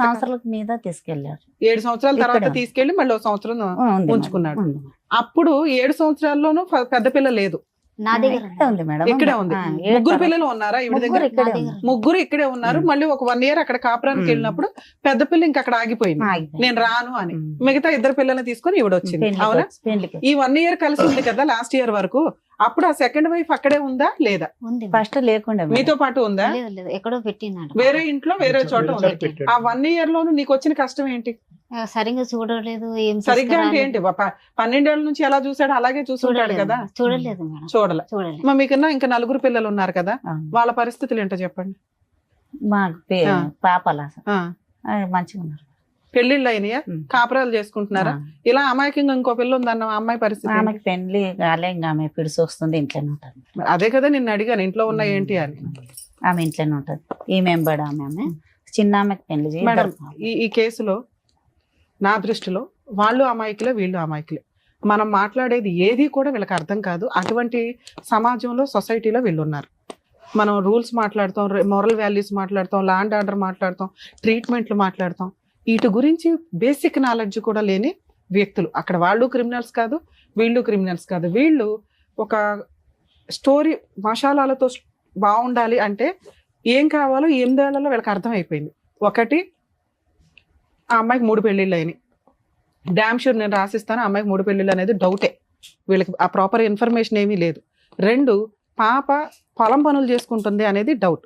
సంవత్సరాల మీద తీసుకెళ్లారు. 7 సంవత్సరాల తర్వాత ఇక్కడ. తీసుకెళ్లి మళ్ళీ 1 సంవత్సరం ఉంది ఉంచుకున్నాడు. మేడం, ఉంది. అప్పుడు 7 సంవత్సరాల్లోనూ పెద్ద పిల్ల లేదు, నా దగ్గర ఇక్కడే ఉంది మేడం. ఇక్కడే ఉంది. 3 పిల్లలు ఉన్నారా ఈవిడ దగ్గర? ముగ్గురు ఇక్కడే నా ఉంది. దగ్గర. 3 ఇక్కడే ఉన్నారు. మళ్ళీ ఒక 1 year అక్కడ కాపురానికి వెళ్ళినప్పుడు పెద్ద పిల్ల ఇంకా అక్కడ ఆగిపోయింది, ఆగిపోయింది. నేను రాను అని. మిగతా 2 పిల్లల్ని తీసుకొని ఈవిడ వచ్చింది. పెళ్లికి అవునా? వచ్చి- పెళ్లికి ఈ 1 year కలిసి ఉంది కదా లాస్ట్ ఇయర్ వరకు. అప్పుడు ఆ సెకండ్ వైఫ్ అక్కడే ఉందా లేదా? ఉంది. ఫస్ట్ లేకుండా మేడం. మీతో పాటు ఉందా? లేదు లేదు, ఎక్కడో పెట్టినాడు. వేరే ఇంట్లో వేరే చోట ఉంది. పెట్టాడు. ఆ 1 year లోను నీకు వచ్చిన కష్టం ఏంటి? సరిగ్గా చూడలేదు, ఏం సరిగ్గా అంటే తీసుకురాలేదు. ఏంటి? 12 ఏళ్ల నుంచి ఎలా చూసాడు అలాగే చూసుంటాడు చూడలేదు కదా. చూడలేదు మేడం, చూడలే. చూడలేదు. మరి మీకన్నా ఇంకా 4 పిల్లలు ఉన్నారు కదా, అవును. వాళ్ళ పరిస్థితులు ఏంటో చెప్పండి. మాకు ఆ. పాపలా ఆ, మంచిగా ఉన్నారు. పెళ్లిళ్ళు అయినాయా? ఉం. కాపురాలు చేసుకుంటున్నారా? ఇలా అమాయకంగా ఇంకో పిల్ల ఉందన్న ఆ అమ్మాయి పరిస్థితి ఏంటి? ఆమెకి పెళ్లి కాలే, ఇంకా ఆమె పిడిసి వస్తుంది, ఇంట్లోనే ఉంటుంది. మరి అదే కదా నిన్ను అడిగాను, ఇంట్లో ఉన్న ఏంటి అని. ఆమె ఇంట్లోనే ఉంటుంది. ఈమె ఎంబడి ఆమె చిన్న ఆమెకి పెళ్లి చేయి. మేడం, ఈ కేసులో నా దృష్టిలో వాళ్ళు అమాయకులే, వీళ్ళు అమాయకులే. మనం మాట్లాడేది ఏది కూడా వీళ్ళకి అర్థం కాదు. అటువంటి సమాజంలో, సొసైటీలో వీళ్ళు ఉన్నారు. మనం రూల్స్ మాట్లాడతాం, మోరల్ వాల్యూస్ మాట్లాడతాం, లా అండ్ ఆర్డర్ మాట్లాడతాం, ట్రీట్మెంట్లు మాట్లాడతాం. వీటి గురించి బేసిక్ నాలెడ్జ్ కూడా లేని వ్యక్తులు అక్కడ. వాళ్ళు క్రిమినల్స్ కాదు, వీళ్ళు క్రిమినల్స్ కాదు. వీళ్ళు ఒక స్టోరీ మసాలాలతో బాగుండాలి అంటే ఏం కావాలో 8 ఏళ్లలో వీళ్ళకి అర్థమైపోయింది. ఒకటి, ఆ అమ్మాయికి 3 పెళ్లిళ్ళు అయినాయి. డామ్ షూర్ నేను రాసిస్తాను, ఆ అమ్మాయికి 3 పెళ్లిళ్ళు అనేది డౌటే. వీళ్ళకి ఆ ప్రాపర్ ఇన్ఫర్మేషన్ ఏమీ లేదు. 2, పాప పొలం పనులు చేసుకుంటుంది అనేది డౌట్.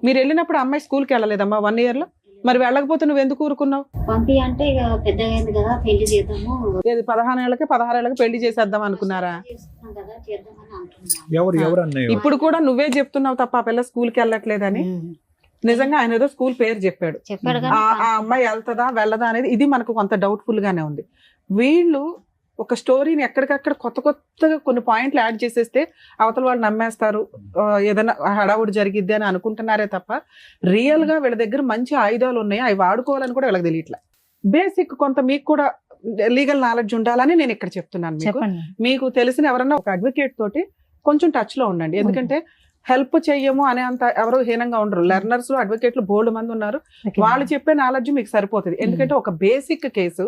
మీరు వెళ్ళినప్పుడు అమ్మాయి స్కూల్కి వెళ్ళలేదమ్మా 1 year లో? మరి వెళ్ళకపోతే నువ్వు ఎందుకు ఊరుకున్నావు? పంపి అంటే ఇక పెద్దగా అయింది కదా, పెళ్లి చేద్దాము. ఏది 16 ఏళ్ళకి పెళ్లి చేసేద్దాం అనుకున్నారా? చేసుకున్నాం కదా, చేద్దామని అంటున్నాం. ఎవరు అన్నయ్య? ఇప్పుడు కూడా నువ్వే చెప్తున్నావు తప్ప ఆ పిల్ల స్కూల్కి వెళ్ళట్లేదని. నిజంగా ఆయన ఏదో స్కూల్ పేరు చెప్పాడు. చెప్పాడు ఆ ఆ అమ్మాయి వెళ్తుందా వెళ్ళదా అనేది ఇది మనకు కొంత డౌట్ఫుల్ గానే ఉంది. వీళ్ళు ఒక స్టోరీని ఎక్కడికక్కడ కొత్తగా కొన్ని పాయింట్లు యాడ్ చేసేస్తే అవతల వాళ్ళు నమ్మేస్తారు, ఏదైనా హడావుడి జరిగిద్ది అని అనుకుంటున్నారే తప్ప రియల్ గా వీళ్ళ దగ్గర మంచి ఆయుధాలు ఉన్నాయి, అవి వాడుకోవాలని కూడా వీళ్ళకి తెలియట్లే. బేసిక్ కొంత మీకు కూడా లీగల్ నాలెడ్జ్ ఉండాలని నేను ఇక్కడ చెప్తున్నాను. మీకు చెప్పండి. మీకు తెలిసిన ఎవరన్నా ఒక అడ్వకేట్ తోటి కొంచెం టచ్ లో ఉండండి. ఎందుకంటే హెల్ప్ చెయ్యము అనే అంత ఎవరు హీనంగా ఉండరు. లెర్నర్స్ లో అడ్వకేట్లు బోల్డ్ మంది ఉన్నారు. Okay. వాళ్ళు చెప్పే నాలెడ్జ్ మీకు సరిపోతుంది. ఎందుకంటే ఒక బేసిక్ కేసు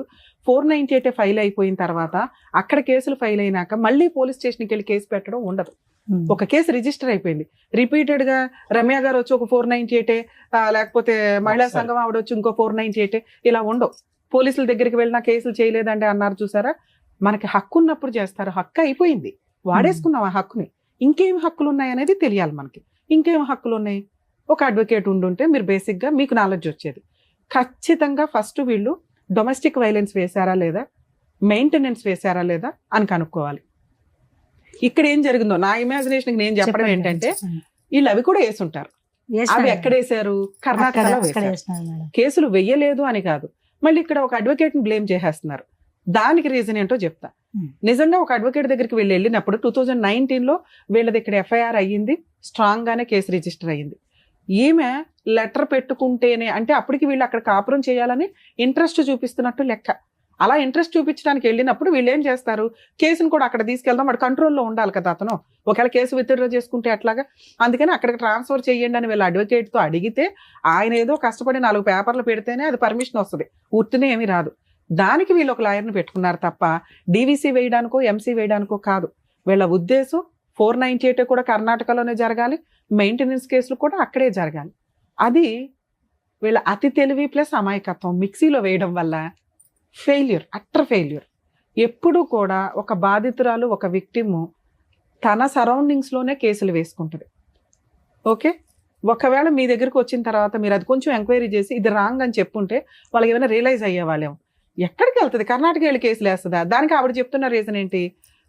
498 ఫైల్ అయిపోయిన తర్వాత అక్కడ కేసులు ఫైల్ అయినాక మళ్ళీ పోలీస్ స్టేషన్కి వెళ్ళి కేసు పెట్టడం ఉండదు. Hmm. ఒక కేసు రిజిస్టర్ అయిపోయింది, రిపీటెడ్ గా రమ్య గారు వచ్చి ఒక 498 లేకపోతే మహిళా సంఘం ఆవిడ వచ్చి ఇంకో 498 ఇలా ఉండవు. పోలీసుల దగ్గరికి వెళ్ళినా కేసులు చేయలేదండి అన్నారు చూసారా. మనకి హక్కు ఉన్నప్పుడు చేస్తారు. హక్కు అయిపోయింది, వాడేసుకున్నాం ఆ హక్కుని. ఇంకేం హక్కులు ఉన్నాయి అనేది తెలియాలి మనకి. ఇంకేం హక్కులు ఉన్నాయి? ఒక అడ్వకేట్ ఉండుంటే మీరు బేసిక్ గా మీకు నాలెడ్జ్ వచ్చేది. ఖచ్చితంగా ఫస్ట్ వీళ్ళు డొమెస్టిక్ వైలెన్స్ వేశారా లేదా, మెయింటెనెన్స్ వేశారా లేదా అని కనుక్కోవాలి. ఇక్కడ ఏం జరిగిందో నా ఇమాజినేషన్ నేను చెప్పడం ఏంటంటే వీళ్ళు అవి కూడా వేసుంటారు. అవి ఎక్కడ వేశారు? కర్ణాటకలో వేశారు. కేసులు వెయ్యలేదు అని కాదు, మళ్ళీ ఇక్కడ ఒక అడ్వకేట్ ని బ్లేమ్ చేసేస్తున్నారు. దానికి రీజన్ ఏంటో చెప్తా. నిజంగా ఒక అడ్వకేట్ దగ్గరికి వెళ్ళినప్పుడు 2019లో వీళ్ళది ఇక్కడ ఎఫ్ఐఆర్ అయ్యింది, స్ట్రాంగ్ గానే కేసు రిజిస్టర్ అయ్యింది. ఈమె లెటర్ పెట్టుకుంటేనే అంటే అప్పటికి వీళ్ళు అక్కడ కాపురం చేయాలని ఇంట్రెస్ట్ చూపిస్తున్నట్టు లెక్క. అలా ఇంట్రెస్ట్ చూపించడానికి వెళ్ళినప్పుడు వీళ్ళు ఏం చేస్తారు, కేసును కూడా అక్కడ తీసుకెళ్దాం, వాడు కంట్రోల్లో ఉండాలి కదా అతను, ఒకవేళ కేసు విత్డ్రా చేసుకుంటే అట్లాగా, అందుకని అక్కడికి ట్రాన్స్ఫర్ చేయండి అని వీళ్ళు అడ్వకేట్తో అడిగితే ఆయన ఏదో కష్టపడి 4 పేపర్లు పెడితేనే అది పర్మిషన్ వస్తుంది, ఉత్తినే ఏమీ రాదు. దానికి వీళ్ళు ఒక లాయర్ని పెట్టుకున్నారు తప్ప డీవీసీ వేయడానికో ఎంసీ వేయడానికో కాదు. వీళ్ళ ఉద్దేశం 498 కూడా కర్ణాటకలోనే జరగాలి, మెయింటెనెన్స్ కేసులు కూడా అక్కడే జరగాలి. అది వీళ్ళ అతి తెలివి ప్లస్ అమాయకత్వం మిక్సీలో వేయడం వల్ల ఫెయిల్యూర్, అట్టర్ ఫెయిల్యూర్. ఎప్పుడు కూడా ఒక బాధితురాలు, ఒక విక్టిము తన సరౌండింగ్స్లోనే కేసులు వేసుకుంటుంది. ఓకే, ఒకవేళ మీ దగ్గరకు వచ్చిన తర్వాత మీరు అది కొంచెం ఎంక్వైరీ చేసి ఇది రాంగ్ అని చెప్పుంటే వాళ్ళకి ఏమైనా రియలైజ్ అయ్యేవాళ్ళేమో. ఎక్కడికి వెళ్తుంది, కర్ణాటక వెళ్ళి కేసులు వేస్తుందా? దానికి ఆవిడ చెప్తున్న రీజన్ ఏంటి,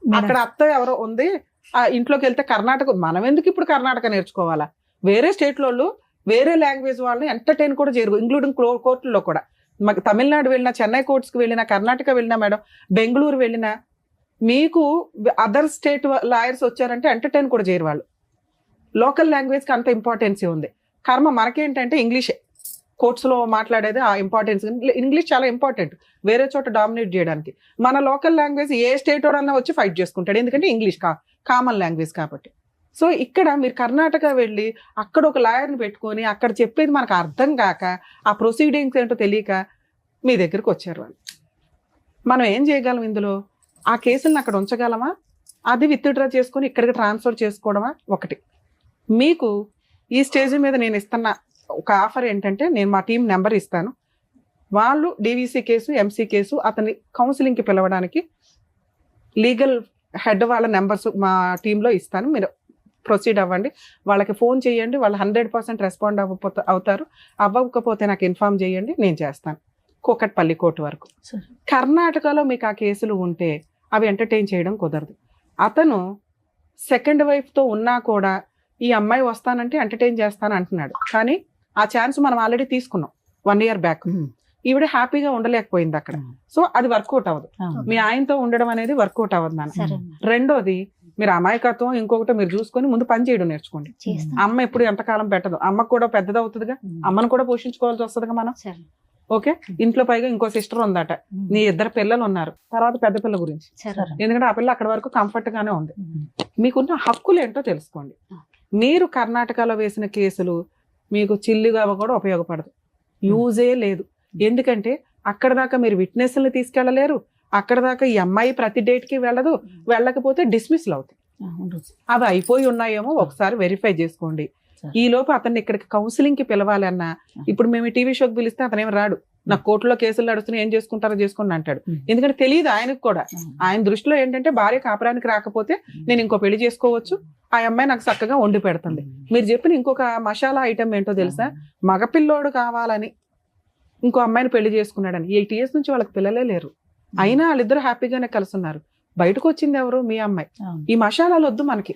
అక్కడ అత్త ఎవరో ఉంది, ఆ ఇంట్లోకి వెళ్తే కర్ణాటక, మనం ఎందుకు ఇప్పుడు కర్ణాటక నేర్చుకోవాలా, వేరే స్టేట్లో వేరే లాంగ్వేజ్ వాళ్ళని ఎంటర్టైన్ కూడా చేయరు, ఇంక్లూడింగ్ కోర్టుల్లో కూడా. మాకు తమిళనాడు వెళ్ళినా, చెన్నై కోర్ట్స్కి వెళ్ళినా, కర్ణాటక వెళ్ళినా మేడం, బెంగళూరు వెళ్ళినా, మీకు అదర్ స్టేట్ లాయర్స్ వచ్చారంటే ఎంటర్టైన్ కూడా చేయరు వాళ్ళు. లోకల్ లాంగ్వేజ్కి అంత ఇంపార్టెన్సీ ఉంది. కర్మ మనకేంటంటే ఇంగ్లీషే కోర్ట్స్లో మాట్లాడేది, ఆ ఇంపార్టెన్స్ ఇంగ్లీష్ చాలా ఇంపార్టెంట్ వేరే చోట డామినేట్ చేయడానికి. మన లోకల్ లాంగ్వేజ్ ఏ స్టేట్ వాడన్నా వచ్చి ఫైట్ చేసుకుంటాడు, ఎందుకంటే ఇంగ్లీష్ కామన్ లాంగ్వేజ్ కాబట్టి. సో ఇక్కడ మీరు కర్ణాటక వెళ్ళి అక్కడ ఒక లాయర్ని పెట్టుకొని అక్కడ చెప్పేది మనకు అర్థం కాక, ఆ ప్రొసీడింగ్స్ ఏంటో తెలియక మీ దగ్గరకు వచ్చారు వాళ్ళు. మనం ఏం చేయగలం ఇందులో, ఆ కేసులను అక్కడ ఉంచగలమా, అది విత్డ్రా చేసుకొని ఇక్కడికి ట్రాన్స్ఫర్ చేసుకోవడమా? ఒకటి. మీకు ఈ స్టేజ్ మీద నేను ఇస్తున్న ఒక ఆఫర్ ఏంటంటే, నేను మా టీం నెంబర్ ఇస్తాను, వాళ్ళు డీవీసీ కేసు, ఎంసీ కేసు అతని కౌన్సిలింగ్కి పిలవడానికి లీగల్ హెడ్ వాళ్ళ నెంబర్స్ మా టీంలో ఇస్తాను, మీరు ప్రొసీడ్ అవ్వండి, వాళ్ళకి ఫోన్ చేయండి, వాళ్ళు 100% రెస్పాండ్ అవుతారు. అవ్వకపోతే నాకు ఇన్ఫార్మ్ చేయండి, నేను చేస్తాను. కూకట్పల్లి కోర్టు వరకు. కర్ణాటకలో మీకు ఆ కేసులు ఉంటే అవి ఎంటర్టైన్ చేయడం కుదరదు. అతను సెకండ్ వైఫ్తో ఉన్నా కూడా ఈ అమ్మాయి వస్తానంటే ఎంటర్టైన్ చేస్తాను అంటున్నాడు, కానీ ఆ ఛాన్స్ మనం ఆల్రెడీ తీసుకున్నాం 1 year బ్యాక్. ఈవిడ హ్యాపీగా ఉండలేకపోయింది అక్కడ, సో అది వర్కౌట్ అవ్వదు. మీ ఆయనతో ఉండడం అనేది వర్కౌట్ అవ్వదు నాన్న. రెండోది, మీరు అమాయకత్వం ఇంకొకటి మీరు చూసుకొని ముందు పని చేయడం నేర్చుకోండి. అమ్మ ఎప్పుడు ఎంతకాలం పెట్టదు, అమ్మకు కూడా పెద్దది అవుతుందిగా, అమ్మను కూడా పోషించుకోవాల్సి వస్తుందిగా మనం. ఓకే, ఇంట్లో పైగా ఇంకో సిస్టర్ ఉందట, నీ 2 పిల్లలు ఉన్నారు, తర్వాత పెద్ద పిల్ల గురించి, ఎందుకంటే ఆ పిల్ల అక్కడ వరకు కంఫర్ట్ గానే ఉంది. మీకున్న హక్కులు ఏంటో తెలుసుకోండి. మీరు కర్ణాటకలో వేసిన కేసులు మీకు చిల్లుగా కూడా ఉపయోగపడదు, యూజే లేదు. ఎందుకంటే అక్కడ దాకా మీరు విట్నెస్ని తీసుకెళ్ళలేరు, అక్కడ దాకా ఈ అమ్మాయి ప్రతి డేట్కి వెళ్ళదు, వెళ్ళకపోతే డిస్మిస్లు అవుతాయి. అవి అయిపోయి ఉన్నాయేమో ఒకసారి వెరిఫై చేసుకోండి. ఈ లోపు అతన్ని ఇక్కడికి కౌన్సిలింగ్కి పిలవాలన్నా, ఇప్పుడు మేము టీవీ షోకి పిలిస్తే అతను ఏమి రాడు, నాకు కోర్టులో కేసులు నడుస్తున్నాయి, ఏం చేసుకుంటారో చేసుకోండి అంటాడు. ఎందుకంటే తెలియదు ఆయనకు కూడా. ఆయన దృష్టిలో ఏంటంటే భార్య కాపురానికి రాకపోతే నేను ఇంకో పెళ్లి చేసుకోవచ్చు, ఆ అమ్మాయి నాకు చక్కగా వండి పెడుతుంది. మీరు చెప్పిన ఇంకొక మసాలా ఐటమ్ ఏంటో తెలుసా, మగపిల్లోడు కావాలని ఇంకో అమ్మాయిని పెళ్లి చేసుకున్నాడని. 8 years నుంచి వాళ్ళకి పిల్లలే లేరు, అయినా వాళ్ళిద్దరు హ్యాపీగానే కలిసి ఉన్నారు. బయటకు వచ్చింది ఎవరు, మీ అమ్మాయి. ఈ మసాలాలు వద్దు మనకి,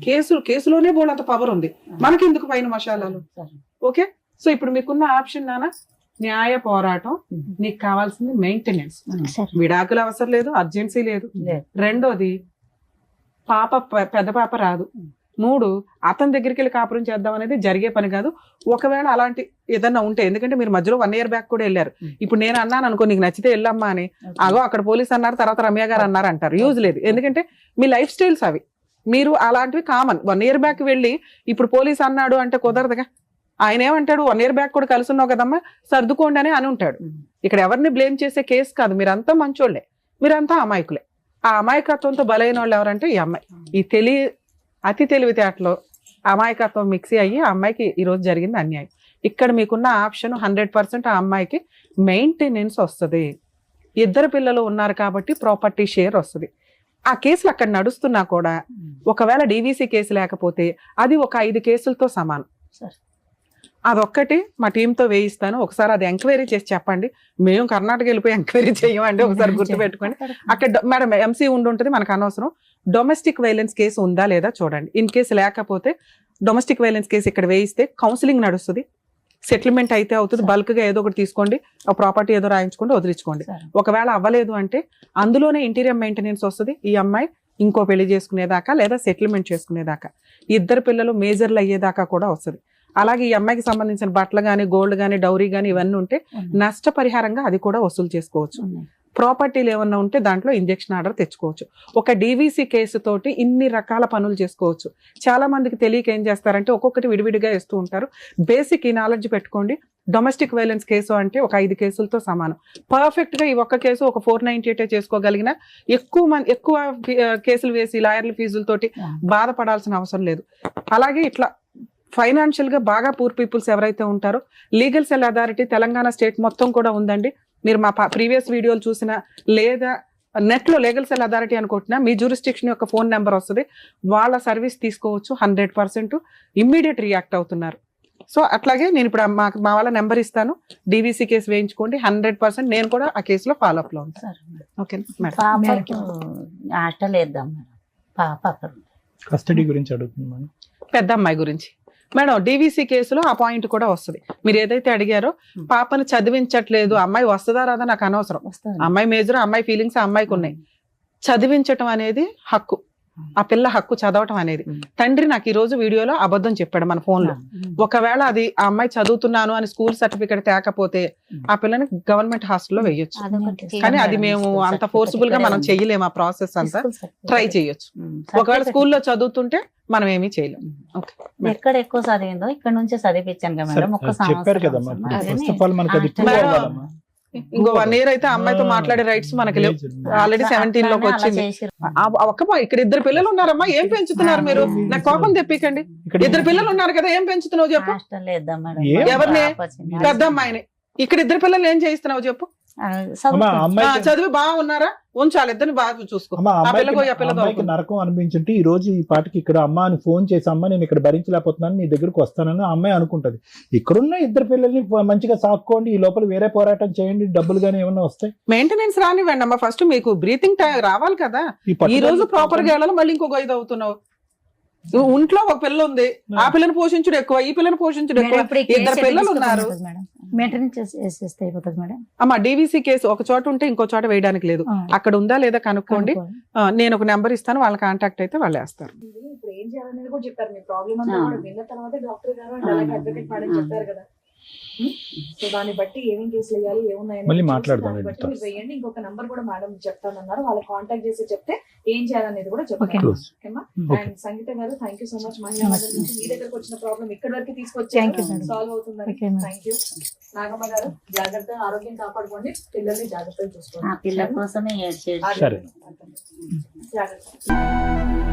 కేసులోనే బోలంత పవర్ ఉంది, మనకి ఎందుకు పైన మసాలాలు? ఓకే, సో ఇప్పుడు మీకున్న ఆప్షన్ నాన్న న్యాయ పోరాటం. నీకు కావాల్సింది మెయింటెనెన్స్, విడాకులు అవసరం లేదు, అర్జెన్సీ లేదు. రెండోది, పెద్ద పాప రాదు. 3, అతని దగ్గరికి వెళ్ళి కాపురం చేద్దాం అనేది జరిగే పని కాదు. ఒకవేళ అలాంటి ఏదన్నా ఉంటే, ఎందుకంటే మీరు మధ్యలో 1 year బ్యాక్ కూడా వెళ్ళారు, ఇప్పుడు నేను అన్నాను అనుకో నీకు నచ్చితే వెళ్ళమ్మా అని, అగో అక్కడ పోలీస్ అన్నారు, తర్వాత రమ్య గారు అన్నారు అంటారు, యూజ్ లేదు. ఎందుకంటే మీ లైఫ్ స్టైల్స్ అవి, మీరు అలాంటివి కామన్. 1 year బ్యాక్ వెళ్ళి ఇప్పుడు పోలీస్ అన్నాడు అంటే కుదరదుగా. ఆయన ఏమంటాడు, 1 year బ్యాక్ కూడా కలిసి ఉన్నావు కదమ్మా, సర్దుకోండి అని ఉంటాడు. ఇక్కడ ఎవరిని బ్లేమ్ చేసే కేసు కాదు, మీరంతా మంచోళ్లే, మీరంతా అమాయకులే. ఆ అమాయకత్వంతో బలైన వాళ్ళు ఎవరంటే ఈ అమ్మాయి. ఈ అతి తెలివితేటలో అమాయకత్వం మిక్సీ అయ్యి ఆ అమ్మాయికి ఈరోజు జరిగింది అన్యాయం. ఇక్కడ మీకున్న ఆప్షన్ 100% ఆ అమ్మాయికి మెయింటెనెన్స్ వస్తుంది. 2 పిల్లలు ఉన్నారు కాబట్టి ప్రాపర్టీ షేర్ వస్తుంది. ఆ కేసులు అక్కడ నడుస్తున్నా కూడా ఒకవేళ డీవీసీ కేసు లేకపోతే అది ఒక 5 కేసులతో సమానం. అదొక్కటి మా టీంతో వేయిస్తాను, ఒకసారి అది ఎంక్వైరీ చేసి చెప్పండి. మేము కర్ణాటక వెళ్ళిపోయి ఎంక్వైరీ చేయమండి, ఒకసారి గుర్తుపెట్టుకోండి. అక్కడ మేడం ఎంసీ ఉంటుంది, మనకు అనవసరం. డొమెస్టిక్ వైలెన్స్ కేసు ఉందా లేదా చూడండి. ఇన్ కేసు లేకపోతే డొమెస్టిక్ వైలెన్స్ కేసు ఇక్కడ వేయిస్తే కౌన్సిలింగ్ నడుస్తుంది, సెటిల్మెంట్ అయితే అవుతుంది. బల్క్ గా ఏదో ఒకటి తీసుకోండి, ఆ ప్రాపర్టీ ఏదో రాయించుకోండి, వదిలించుకోండి. ఒకవేళ అవ్వలేదు అంటే అందులోనే ఇంటీరియర్ మెయింటెనెన్స్ వస్తుంది. ఈ అమ్మాయి ఇంకో పెళ్లి చేసుకునేదాకా లేదా సెటిల్మెంట్ చేసుకునేదాకా, 2 పిల్లలు మేజర్లు అయ్యేదాకా కూడా వస్తుంది. అలాగే ఈ అమ్మాయికి సంబంధించిన బట్టలు కానీ, గోల్డ్ కానీ, డౌరీ కానీ ఇవన్నీ ఉంటే నష్టపరిహారంగా అది కూడా వసూలు చేసుకోవచ్చు. ప్రాపర్టీలు ఏమన్నా ఉంటే దాంట్లో ఇంజెక్షన్ ఆర్డర్ తెచ్చుకోవచ్చు. ఒక డీవీసీ కేసు తోటి ఇన్ని రకాల పనులు చేసుకోవచ్చు. చాలా మందికి తెలియక ఏం చేస్తారంటే ఒక్కొక్కటి విడివిడిగా ఇస్తూ ఉంటారు. బేసిక్ ఈ నాలెడ్జ్ పెట్టుకోండి. డొమెస్టిక్ వైలెన్స్ కేసు అంటే ఒక 5 కేసులతో సమానం. పర్ఫెక్ట్ గా ఈ ఒక్క కేసు ఒక 498 చేసుకోగలిగిన ఎక్కువ కేసులు వేసి లాయర్ల ఫీజులతోటి బాధపడాల్సిన అవసరం లేదు. అలాగే ఇట్లా ఫైనాన్షియల్ గా బాగా పూర్ పీపుల్స్ ఎవరైతే ఉంటారో legal cell authority Telangana state మొత్తం కూడా ఉందండి. మీరు మా ప్రీవియస్ వీడియోలు చూసినా లేదా నెట్ లో లీగల్ సెల్ అథారిటీ అనుకుంటున్నా మీ జ్యూరిస్డిక్షన్ యొక్క ఫోన్ నెంబర్ వస్తుంది. వాళ్ళ సర్వీస్ తీసుకోవచ్చు. 100% ఇమ్మీడియట్ రియాక్ట్ అవుతున్నారు. సో అట్లాగే నేను ఇప్పుడు మా వాళ్ళ నెంబర్ ఇస్తాను. డీవీసీ కేసు వేయించుకోండి. 100% నేను కూడా ఆ కేసులో ఫాలో అప్ లో ఉంటాను. Okay madam. పాపకు హాస్టల్ వేద్దాం మేడం. పాప అక్కడ కస్టడీ గురించి అడుగుతున్నాను. పెద్ద అమ్మాయి గురించి మేడం డీవీసీ కేసులో ఆ పాయింట్ కూడా వస్తుంది. మీరు ఏదైతే అడిగారో పాపను చదివించట్లేదు, అమ్మాయి వస్తుందా రాదా నాకు అనవసరం. అమ్మాయి మేజర్, అమ్మాయి ఫీలింగ్స్ అమ్మాయికి ఉన్నాయి. చదివించటం అనేది హక్కు. ఆ పిల్ల హక్కు చదవటం అనేది. తండ్రి నాకు ఈ రోజు వీడియోలో అబద్ధం చెప్పాడు మన ఫోన్ లో. ఒకవేళ అది ఆ అమ్మాయి చదువుతున్నాను అని స్కూల్ సర్టిఫికేట్ తేకపోతే ఆ పిల్లని గవర్నమెంట్ హాస్టల్లో వేయొచ్చు. కానీ అది మేము అంత ఫోర్స్ఫుల్ గా మనం చెయ్యలేము. ఆ ప్రాసెస్ అంతా ట్రై చేయొచ్చు. ఒకవేళ స్కూల్లో చదువుతుంటే మనం ఏమీ చేయలేము. ఎక్కడ ఎక్కువ చదివిందో ఇక్కడ నుంచే చదివించాను కదా మేడం. ఒక్క చెప్పారు కదమ్మా. ఫస్ట్ ఆఫ్ ఆల్ మనకి అది prove అవ్వాలమ్మా. ఇంకో 1 year అయితే అమ్మాయితో మాట్లాడే రైట్స్ మనకి లేవు. ఆల్రెడీ 17 లోకి వచ్చింది. ఇక్కడ 2 పిల్లలు ఉన్నారమ్మా. ఏం పెంచుతున్నారు మీరు? నాకు కోపం తెప్పికండి. 2 పిల్లలు ఉన్నారు కదా, ఏం పెంచుతున్నావు చెప్పు. ఎవరిని? పెద్ద అమ్మాయిని. ఇక్కడ 2 పిల్లలు ఏం చేయిస్తున్నావు చెప్పు. చదివి బాగున్నారా? ఉంచాలి. ఇద్దరిని బాగా చూసుకో. నరకం అనిపించుంటే ఈ రోజు ఈ పాటికి ఇక్కడ అమ్మ అని ఫోన్ చేసి అమ్మ నేను ఇక్కడ భరించలేకపోతున్నాను నీ దగ్గరకు వస్తానని అమ్మాయి అనుకుంటది. ఇక్కడున్న 2 పిల్లల్ని మంచిగా సాక్కోండి. ఈ లోపల వేరే పోరాటం చేయండి. డబ్బులు గానీ ఏమన్నా వస్తాయి. మెయింటెనెన్స్ రానివ్వండి అమ్మ. ఫస్ట్ మీకు బ్రీతింగ్ టైం రావాలి కదా. ఈ రోజు ప్రాపర్ గా వెళ్ళాలి. మళ్ళీ ఇంకొక 5 అవుతున్నావు. ఇంట్లో ఒక పిల్ల ఉంది. ఆ పిల్లని పోషించుడు ఎక్కువ, ఈ పిల్లని పోషించుడు ఎక్కువ. 2 పిల్లలు ఉన్నారు. అమ్మా డీవీసీ కేసు ఒక చోట ఉంటే ఇంకో చోట వేయడానికి లేదు. అక్కడ ఉందా లేదా కనుక్కోండి. నేను ఒక నెంబర్ ఇస్తాను. వాళ్ళ కాంటాక్ట్ అయితే వాళ్ళు వేస్తారు. ఇప్పుడు ఏం చేయాలనేది కూడా చెప్పారు. మీ ప్రాబ్లం అంతా కూడా విన్న తర్వాత డాక్టర్ గారు అండ్ అలాగే అడ్వకేట్ మేడం చెప్పారు కదా. సో దాన్ని బట్టి ఏమేం కేసులు వేయాలి, మళ్ళీ మాట్లాడదాం. వేయండి. ఇంకొక నంబర్ కూడా మేడం చెప్తానన్నారు. వాళ్ళకి కాంటాక్ట్ చేసి చెప్తే ఏం చేయాలనేది కూడా చెప్తాను. అండ్ సంగీత గారు థ్యాంక్ యూ సో మచ్. మహిళా నుంచి మీ దగ్గరకు వచ్చిన ప్రాబ్లం ఇక్కడ వరకు తీసుకొచ్చి సాల్వ్ అవుతుందని థ్యాంక్ యూ. నాగమ్మ గారు జాగ్రత్త, ఆరోగ్యం కాపాడుకోండి. పిల్లల్ని జాగ్రత్తగా చూసుకోండి. పిల్లల కోసమే జాగ్రత్త.